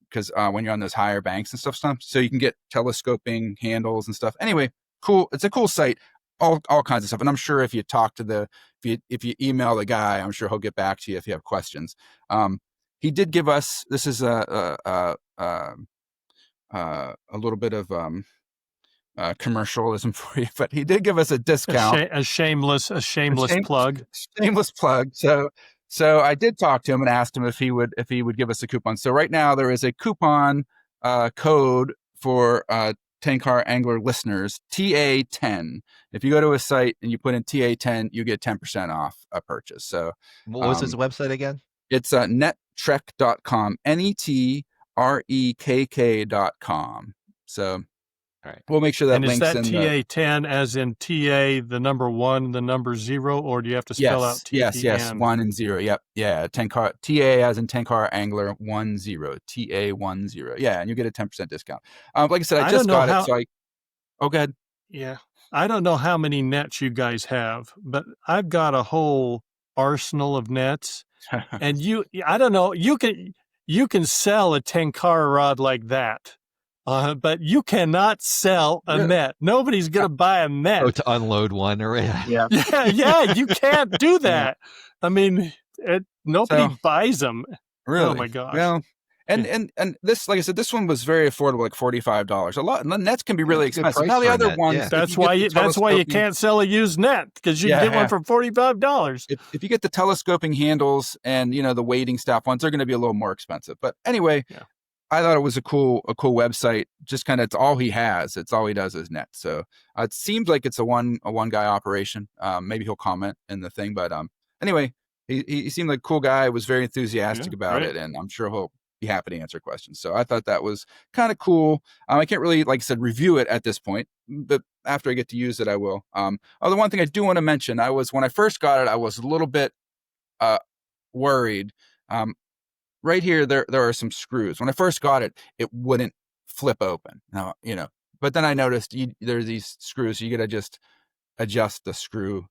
because when you're on those higher banks and stuff, so you can get telescoping handles and stuff. Anyway, cool. It's a cool site, all kinds of stuff. And I'm sure if you talk to if you email the guy, I'm sure he'll get back to you if you have questions. He did give us, this is a little bit of commercialism for you, but he did give us a discount. A shameless plug. Shameless plug. So I did talk to him and asked him if he would give us a coupon. So right now there is a coupon code for Tenkara Angler listeners, TA10. If you go to a site and you put in TA10, you get 10% off a purchase. So what was his website again? It's nettrek.com, netrekk.com. So all right, we'll make sure that and links in. Is that TA10 as in TA, the number 1, the number 0, or do you have to spell out TTN? Yes, 1 and 0. Yep, yeah. Tenkara, TA as in Tenkara Angler 10, TA10. Yeah, and you get a 10% discount. Like I said, I just got it. So go ahead. Yeah, I don't know how many nets you guys have, but I've got a whole arsenal of nets, and I don't know. You can sell a Tenkara rod like that. But you cannot sell a net. Nobody's going to buy a net. Oh, to unload one, or yeah, you can't do that. I mean, nobody buys them. Really? Oh my gosh. Well, and this, like I said, this one was very affordable, like $45. A lot, and the nets can be really expensive. Now the other ones, yeah. That's why you can't sell a used net, because you can get one for $45. If you get the telescoping handles and the wading staff ones, they're going to be a little more expensive. But anyway. Yeah. I thought it was a cool website. Just kind of, it's all he has. It's all he does is net. So it seems like it's a one guy operation. Maybe he'll comment in the thing, but anyway, he seemed like a cool guy. Was very enthusiastic about it, and I'm sure he'll be happy to answer questions. So I thought that was kind of cool. I can't really, like I said, review it at this point, but after I get to use it, I will. The one thing I do want to mention, when I first got it, I was a little bit worried. Right here, there are some screws. When I first got it, it wouldn't flip open. Now, but then I noticed there are these screws. You got to just adjust the screw,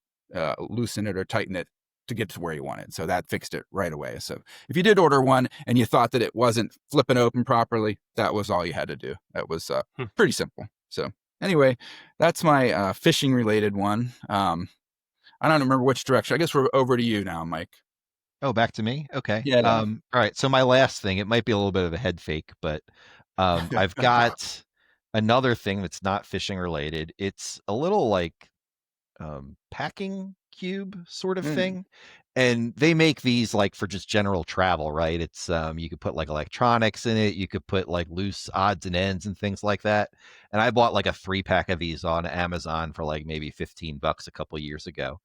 loosen it or tighten it to get to where you want it. So that fixed it right away. So if you did order one and you thought that it wasn't flipping open properly, that was all you had to do. That was pretty simple. So anyway, that's my fishing related one. I don't remember which direction. I guess we're over to you now, Mike. Oh, back to me? Okay. Yeah. All right. So my last thing, it might be a little bit of a head fake, but I've got another thing that's not fishing related. It's a little like packing cube sort of thing. And they make these like for just general travel, right? It's you could put like electronics in it. You could put like loose odds and ends and things like that. And I bought like a 3-pack of these on Amazon for like maybe $15 a couple of years ago.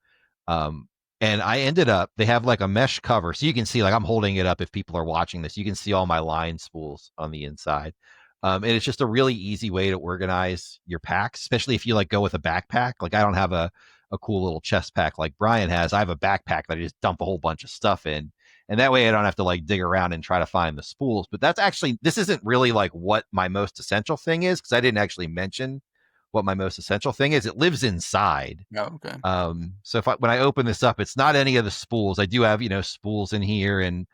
And I ended up, they have like a mesh cover. So you can see, like I'm holding it up if people are watching this. You can see all my line spools on the inside. And it's just a really easy way to organize your packs, especially if you like go with a backpack. Like I don't have a cool little chest pack like Bryan has. I have a backpack that I just dump a whole bunch of stuff in. And that way I don't have to like dig around and try to find the spools. But this isn't really like what my most essential thing is, because I didn't actually mention what my most essential thing is. It lives inside. Oh, okay. So when I open this up, it's not any of the spools. I do have, spools in here and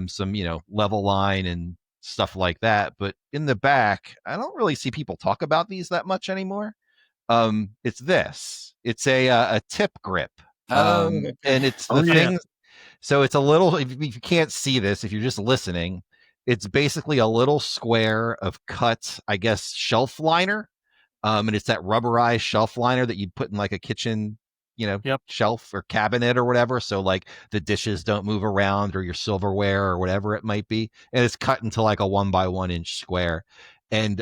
some, level line and stuff like that. But in the back, I don't really see people talk about these that much anymore. It's this. It's a tip grip. And it's the thing. So it's a little, if you can't see this, if you're just listening, it's basically a little square of cut, I guess, shelf liner. And it's that rubberized shelf liner that you'd put in like a kitchen, shelf or cabinet or whatever. So like the dishes don't move around, or your silverware or whatever it might be. And it's cut into like a 1x1 inch square. And,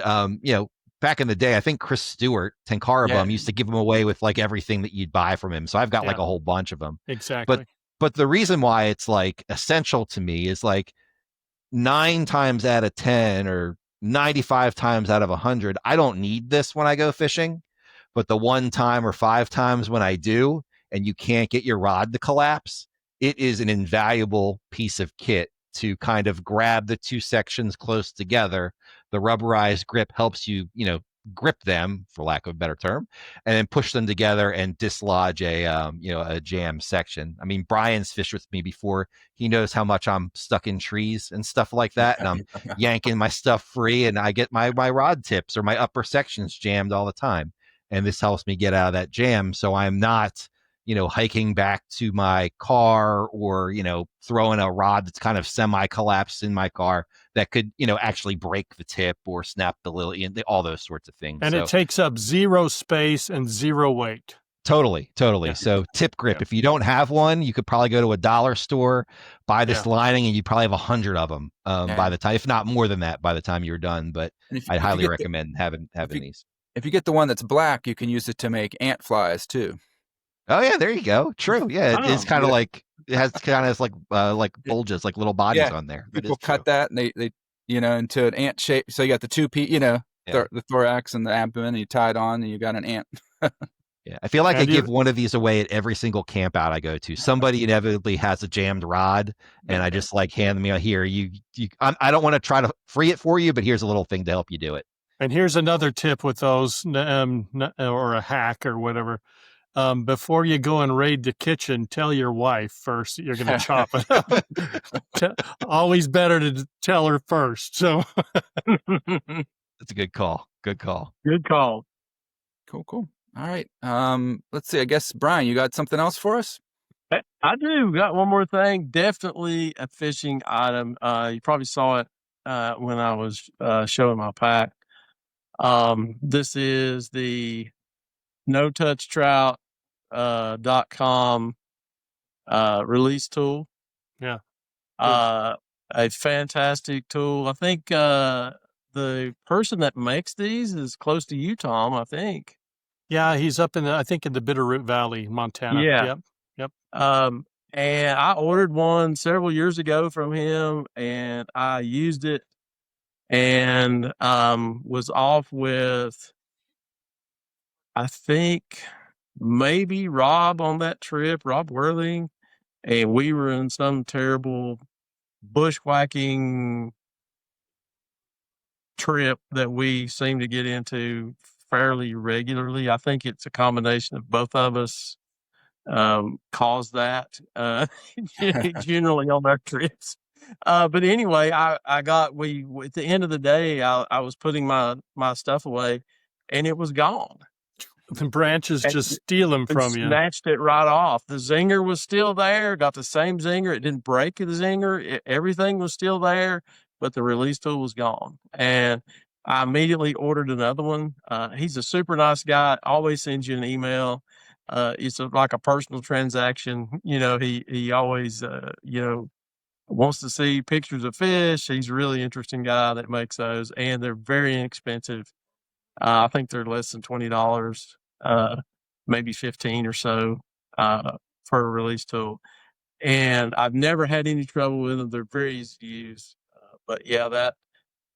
back in the day, I think Chris Stewart, Tenkara used to give them away with like everything that you'd buy from him. So I've got like a whole bunch of them. Exactly. But the reason why it's like essential to me is like 9 times out of 10 or 95 times out of 100, I don't need this when I go fishing. But the 1 time or 5 times when I do, and you can't get your rod to collapse, it is an invaluable piece of kit to kind of grab the two sections close together. The rubberized grip helps you, grip them, for lack of a better term, and then push them together and dislodge a jam section. I mean, Brian's fished with me before. He knows how much I'm stuck in trees and stuff like that, and I'm yanking my stuff free, and I get my rod tips or my upper sections jammed all the time. And this helps me get out of that jam, so I'm not hiking back to my car or, throwing a rod that's kind of semi-collapsed in my car that could, actually break the tip or snap the lily and all those sorts of things. And so, it takes up zero space and zero weight. Totally. Yeah. So tip grip, Yeah. if you don't have one, you could probably go to a dollar store, buy this lining, and you probably have 100 of them by the time, if not more than that, by the time you're done. But I'd highly recommend having these. If you get the one that's black, you can use it to make ant flies too. Oh yeah, there you go. True. Yeah, it is kind of like it has kind of like bulges, like little bodies on there. People cut that and they into an ant shape. So you got the two the thorax and the abdomen, and you tie it on, and you got an ant. Yeah, I feel like I give one of these away at every single camp out I go to. Somebody inevitably has a jammed rod, and I just hand them here. I don't want to try to free it for you, but here's a little thing to help you do it. And here's another tip with those, or a hack or whatever. Before you go and raid the kitchen, tell your wife first that you're going to chop it up. Always better to tell her first. So that's a good call. Good call. Cool. All right. Let's see. I guess, Brian, you got something else for us? I do. Got one more thing. Definitely a fishing item. You probably saw it when I was showing my pack. This is the no-touch-trout.com release tool. Yeah. A fantastic tool. I think the person that makes these is close to you, Tom, I think. Yeah, he's up in the Bitterroot Valley, Montana. Yeah. Yep. And I ordered one several years ago from him, and I used it and was off with, I think, maybe Rob on that trip, Rob Worthing, and we were in some terrible bushwhacking trip that we seem to get into fairly regularly. I think it's a combination of both of us caused that generally on our trips. But anyway, at the end of the day, I was putting my stuff away, and it was gone. The branches just steal them from you. Snatched it right off. The zinger was still there. Got the same zinger. It didn't break the zinger. Everything was still there, but the release tool was gone. And I immediately ordered another one. He's a super nice guy. Always sends you an email. It's like a personal transaction. He always wants to see pictures of fish. He's a really interesting guy that makes those, and they're very inexpensive. I think they're less than $20, maybe 15 or so for a release tool. And I've never had any trouble with them. They're very easy to use. But yeah, that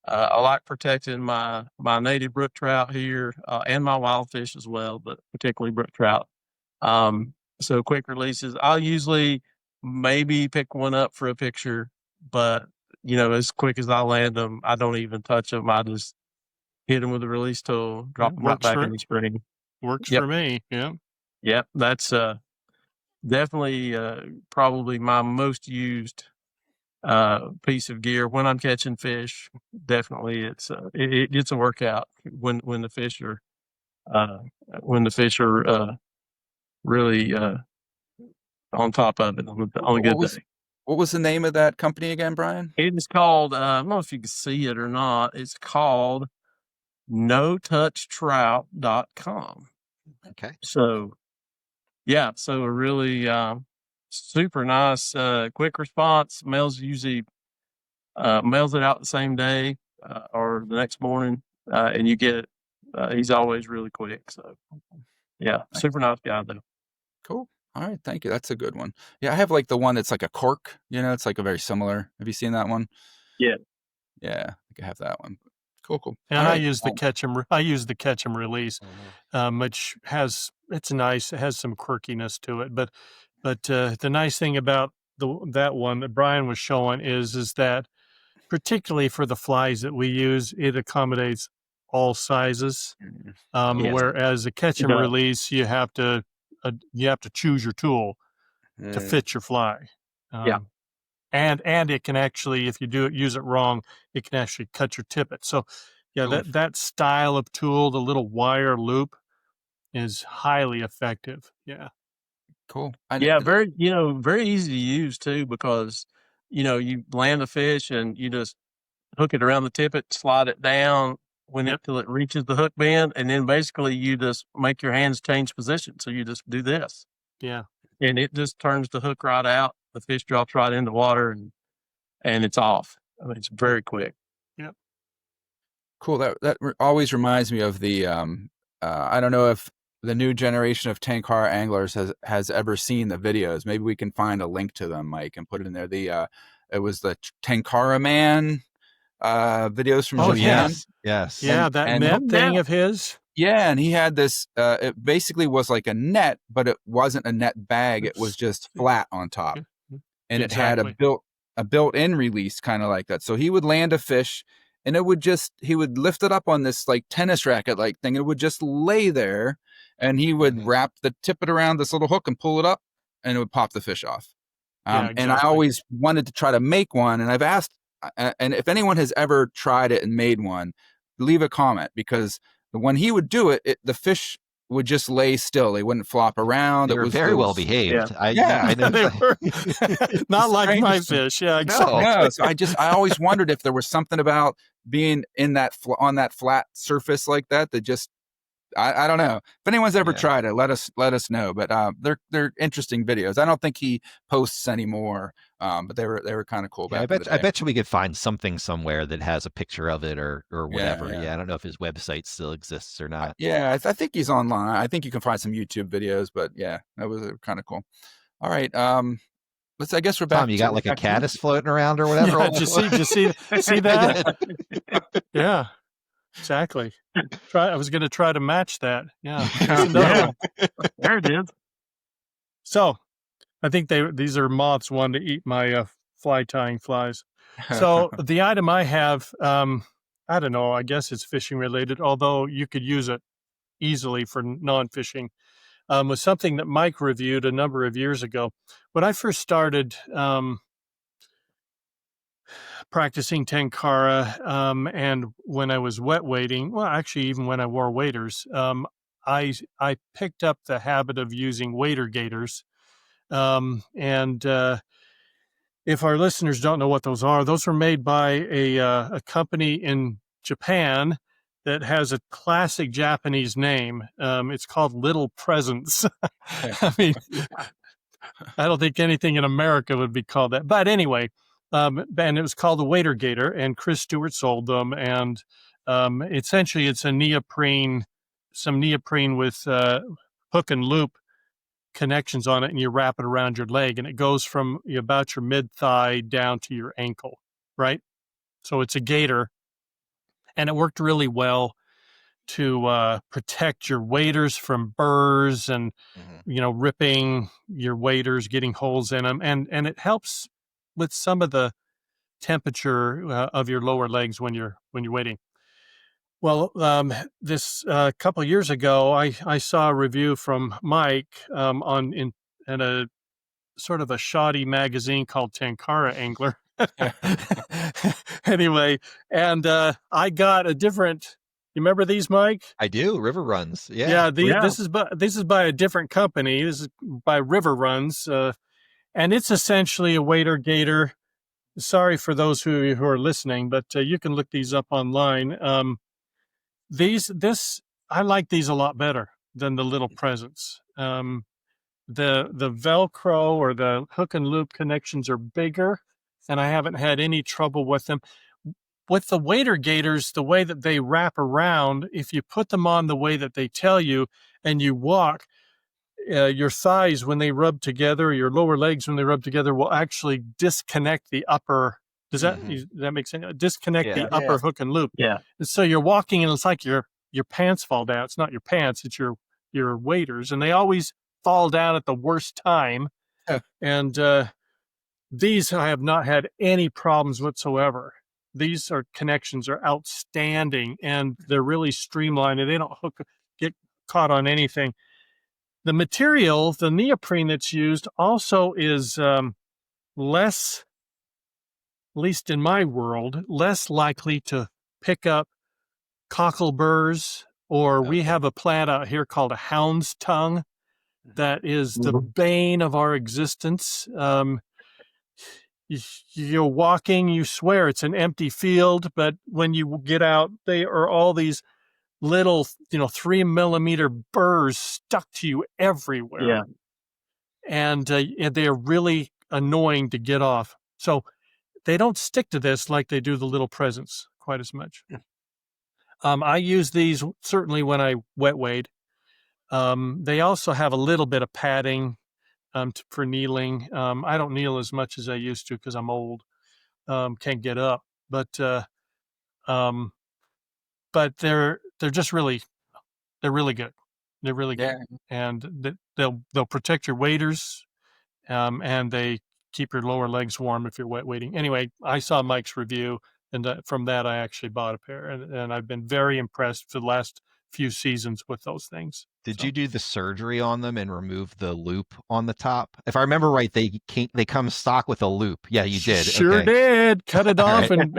I like protecting my native brook trout here and my wild fish as well, but particularly brook trout. So quick releases. I'll usually maybe pick one up for a picture, but as quick as I land them, I don't even touch them. I just hit them with a release tool, drop them right back in the spring. Works for me. Yeah. Yep. That's definitely probably my most used piece of gear when I'm catching fish. Definitely, it's a workout when the fish are really on top of it on a good day. What was the name of that company again, Brian? It is called, I don't know if you can see it or not. It's called no-touch-trout.com. Okay. So, yeah. So a really super nice, quick response. Mails it out the same day or the next morning, and you get it. He's always really quick. So, yeah, super nice guy though. Cool. All right, thank you. That's a good one. Yeah, I have like the one that's like a cork. It's like a very similar. Have you seen that one? Yeah. Yeah, I think I have that one. Cool. And I use the catch and release, which it's nice. It has some quirkiness to it, but the nice thing about that one that Bryan was showing is that particularly for the flies that we use, it accommodates all sizes. Yes. Whereas a catch and release, you have to choose your tool to fit your fly. And it can actually, if you use it wrong, it can actually cut your tippet. So yeah, that style of tool, the little wire loop, is highly effective. Yeah. Cool. Very, very easy to use too, because, you land the fish and you just hook it around the tippet, slide it down till it reaches the hook bend. And then basically you just make your hands change position. So you just do this. Yeah. And it just turns the hook right out. The fish drops right in the water and it's off. I mean, it's very quick. Yep. Cool. That always reminds me of the, I don't know if the new generation of Tenkara anglers has ever seen the videos. Maybe we can find a link to them, Mike, and put it in there. It was the Tenkaraman videos from Japan. Yes. Yeah, that net thing of his. Yeah, and he had this. It basically was like a net, but it wasn't a net bag. It was just flat on top, and it had a built-in release, kind of like that. So he would land a fish, and he would lift it up on this like tennis racket like thing. It would just lay there, and he would wrap the tippet around this little hook and pull it up, and it would pop the fish off. And I always wanted to try to make one, and I've asked, and if anyone has ever tried it and made one, leave a comment, because when he would do it, the fish would just lay still. They wouldn't flop around. They were very well behaved. Yeah. I know they were not like my fish. Yeah, exactly. No. So I always wondered if there was something about being in on that flat surface like that just, I don't know. If anyone's ever tried it, let us know. But they're interesting videos. I don't think he posts anymore, but they were kind of cool. I bet you we could find something somewhere that has a picture of it or whatever. Yeah, I don't know if his website still exists or not. I think he's online. I think you can find some YouTube videos. But yeah, that was kind of cool. All right. I guess we're back. Tom, you got like a caddis floating around or whatever? Yeah, did you see that? Yeah. Exactly. I was going to try to match that. Yeah. There it is. So I think these are moths wanting to eat my fly tying flies. So the item I have, I don't know, I guess it's fishing related, although you could use it easily for non-fishing, was something that Mike reviewed a number of years ago. When I first started practicing Tenkara, and when I was wet wading, well, actually, even when I wore waders, I picked up the habit of using wader gaiters. If our listeners don't know what those were made by a company in Japan that has a classic Japanese name. It's called Little Presents. I mean, I don't think anything in America would be called that. But anyway, and it was called the Wader Gator, and Chris Stewart sold them. And essentially, it's some neoprene with hook and loop connections on it, and you wrap it around your leg, and it goes from about your mid-thigh down to your ankle, right? So it's a gaiter, and it worked really well to protect your waders from burrs and ripping your waders, getting holes in them, and it helps with some of the temperature of your lower legs when you're wading. Well, this couple of years ago, I saw a review from Mike in a sort of a shoddy magazine called Tenkara Angler. Anyway, and I got a different. You remember these, Mike? I do. River Runs. Yeah. This is by a different company. This is by River Runs, and it's essentially a wader gator. Sorry for those who are listening, but you can look these up online. I like these a lot better than the Little Presents. The Velcro or the hook and loop connections are bigger, and I haven't had any trouble with them. With the wader gators, the way that they wrap around, if you put them on the way that they tell you and you walk, your thighs when they rub together, your lower legs when they rub together will actually disconnect the upper. Does that make sense? Disconnect the upper hook and loop. Yeah. And so you're walking and it's like your pants fall down. It's not your pants, it's your waders. And they always fall down at the worst time. And these I have not had any problems whatsoever. These connections are outstanding, and they're really streamlined, and they don't get caught on anything. The material, the neoprene that's used, also is less, at least in my world, less likely to pick up cockleburs, or we have a plant out here called a hound's tongue that is the bane of our existence. You're walking, you swear it's an empty field, but when you get out, they are all these little, 3 millimeter burrs stuck to you everywhere. Yeah. And they are really annoying to get off. So they don't stick to this like they do the little presents quite as much. I use these certainly when I wet wade. They also have a little bit of padding for kneeling. I don't kneel as much as I used to because I'm old, can't get up. But they're just really good. They're really good, and they'll protect your waders, and they keep your lower legs warm if you're wet wading. Anyway, I saw Mike's review, and from that I actually bought a pair, and I've been very impressed for the last few seasons with those things. Did you do the surgery on them and remove the loop on the top? If I remember right, they come stock with a loop. Yeah, you did. Sure did. Cut it off and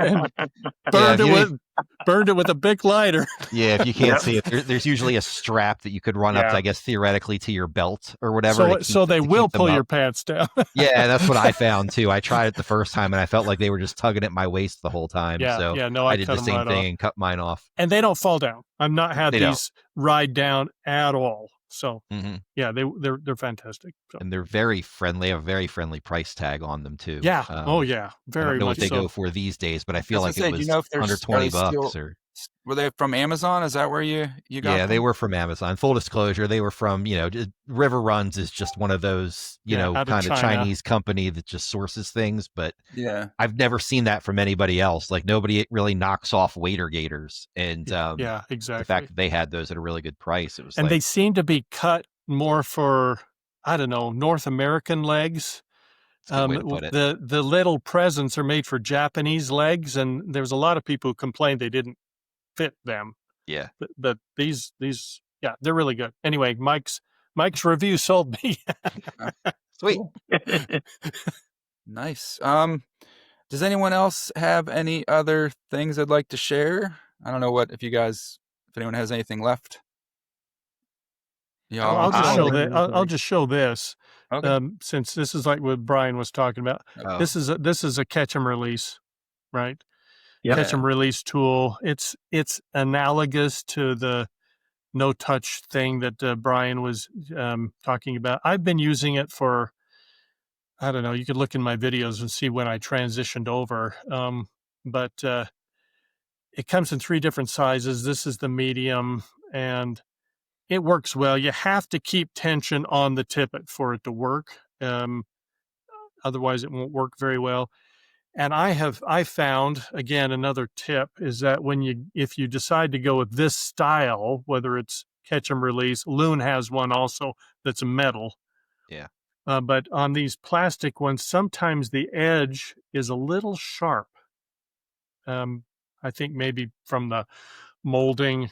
burned it with a Bic lighter. Yeah, if you can't see it, there's usually a strap that you could run up to, I guess, theoretically to your belt or whatever. So they will pull your pants down. Yeah, that's what I found too. I tried it the first time and I felt like they were just tugging at my waist the whole time. I did the same thing and cut mine off. And they don't fall down. I've not had these ride down at all. So yeah, they're fantastic. So. And they're very friendly. They have a very friendly price tag on them too. Yeah. Very I don't know much what they go for these days, but I feel like it was under $20 or. Were they from Amazon? Is that where you got them? Yeah, they were from Amazon. Full disclosure, they were from, River Runs is just one of those, kind of Chinese company that just sources things. But yeah, I've never seen that from anybody else. Like nobody really knocks off wader gators. And yeah, exactly. The fact that they had those at a really good price. It was they seem to be cut more for, I don't know, North American legs. The little presents are made for Japanese legs, and there's a lot of people who complained they didn't fit them. Yeah, but these they're really good. Anyway, Mike's review sold me. Sweet. Nice. Does anyone else have any other things they'd like to share? I don't know if anyone has anything left. Yeah, I'll just show this. Okay. Since this is like what Brian was talking about. Oh. This is a catch and release, right? Yep. Catch and release tool. It's analogous to the no touch thing that Brian was talking about. I've been using it for, I don't know, you could look in my videos and see when I transitioned over. But it comes in 3 different sizes. This is the medium, and it works well. You have to keep tension on the tippet for it to work. Otherwise it won't work very well. And I found, again, another tip is that if you decide to go with this style, whether it's catch and release, Loon has one also that's metal. Yeah. But on these plastic ones, sometimes the edge is a little sharp. I think maybe from the molding,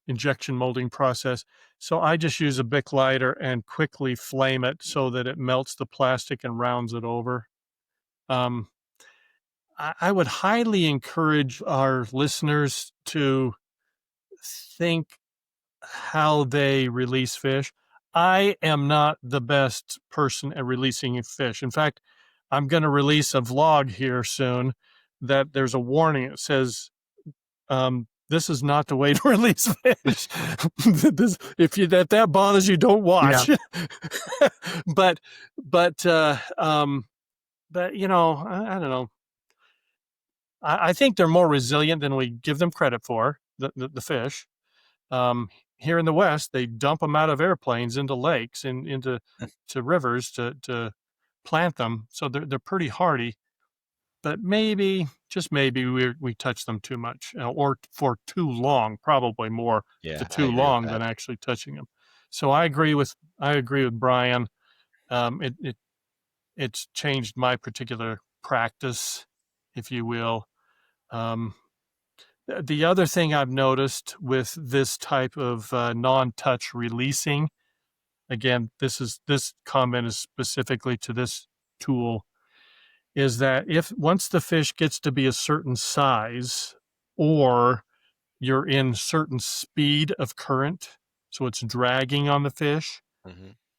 injection molding process. So I just use a Bic lighter and quickly flame it so that it melts the plastic and rounds it over. I would highly encourage our listeners to think how they release fish. I am not the best person at releasing fish. In fact, I'm going to release a vlog here soon that there's a warning. It says, this is not the way to release fish. If that bothers you, don't watch. Yeah. but I don't know. I think they're more resilient than we give them credit for, the fish. Here in the West, they dump them out of airplanes into lakes and into rivers to plant them. So they're pretty hardy. But maybe, just maybe, we touch them too much or for too long, probably more to too long than actually touching them. So I agree with Brian. it's changed my particular practice, if you will. The other thing I've noticed with this type of non-touch releasing, again, this comment is specifically to this tool, is that if once the fish gets to be a certain size, or you're in certain speed of current, so it's dragging on the fish,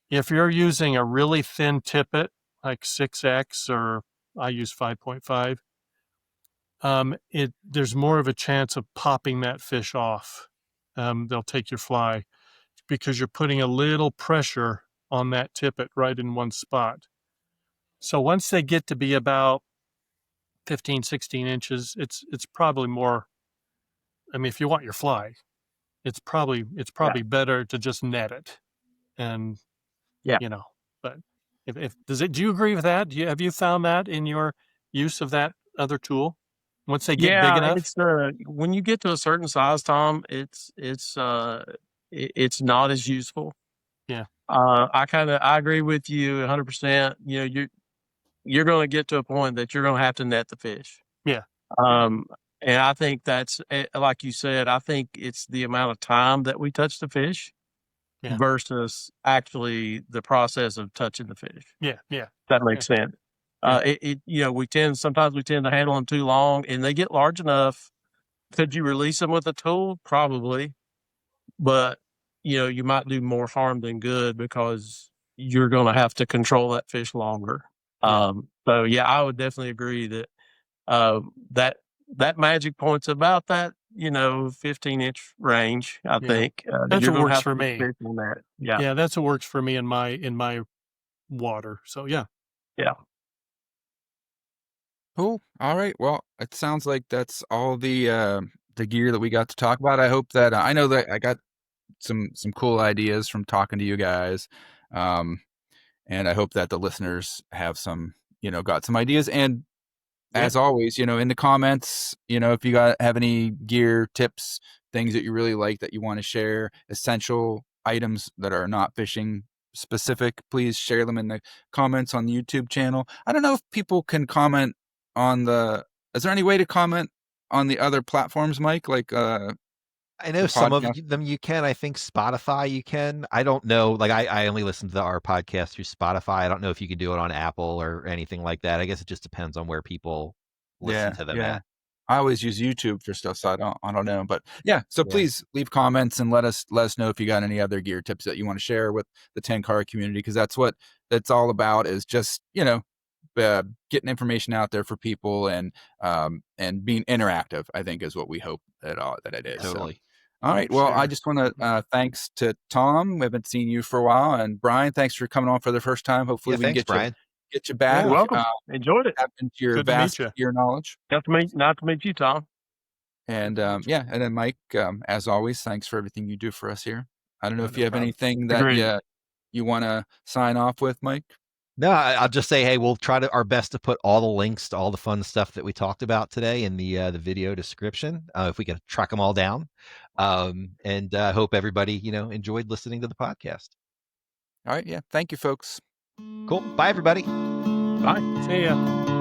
if you're using a really thin tippet like 6X, or I use 5.5, there's more of a chance of popping that fish off. They'll take your fly because you're putting a little pressure on that tippet right in one spot. So once they get to be about 15, 16 inches, it's probably more, I mean, if you want your fly, it's probably better to just net it. And, but do you agree with that? Have you found that in your use of that other tool? Once they get big enough? It's when you get to a certain size, Tom, it's not as useful. Yeah. I agree with you 100%. You're going to get to a point that you're going to have to net the fish. Yeah. And I think that's, like you said, I think it's the amount of time that we touch the fish versus actually the process of touching the fish. Yeah. Yeah. That makes sense. Sometimes we tend to handle them too long, and they get large enough. Could you release them with a tool? Probably, but you might do more harm than good because you're going to have to control that fish longer. So yeah, I would definitely agree that that magic point's about that 15-inch range. I think that's what works for me. Yeah, that's what works for me in my water. So yeah. Cool. All right. Well, it sounds like that's all the gear that we got to talk about. I hope that I know that I got some cool ideas from talking to you guys, and I hope that the listeners have got some ideas. And as always, in the comments, if you have any gear tips, things that you really like that you want to share, essential items that are not fishing specific, please share them in the comments on the YouTube channel. I don't know if people can comment on is there any way to comment on the other platforms, Mike? Like, I know some of them you can. I think Spotify you can. I don't know. Like I only listen to our podcast through Spotify. I don't know if you can do it on Apple or anything like that. I guess it just depends on where people listen to them at. I always use YouTube for stuff, so I don't know. But so please leave comments and let us know if you got any other gear tips that you want to share with the Tenkara community, because that's what that's all about, is just getting information out there for people and being interactive, I think, is what we hope that it is. Totally. So, all right. Well, I just want to thanks to Tom. We haven't seen you for a while, and Bryan, thanks for coming on for the first time. Hopefully, we can get you back. You're welcome. Enjoyed it. Tap into your vast gear knowledge. Not to meet you, Tom. And and then Mike, as always, thanks for everything you do for us here. I don't know if you have anything that you want to sign off with, Mike. No, I'll just say, hey, we'll try our best to put all the links to all the fun stuff that we talked about today in the video description, if we can track them all down. And I hope everybody, enjoyed listening to the podcast. All right. Yeah. Thank you, folks. Cool. Bye, everybody. Bye. See ya.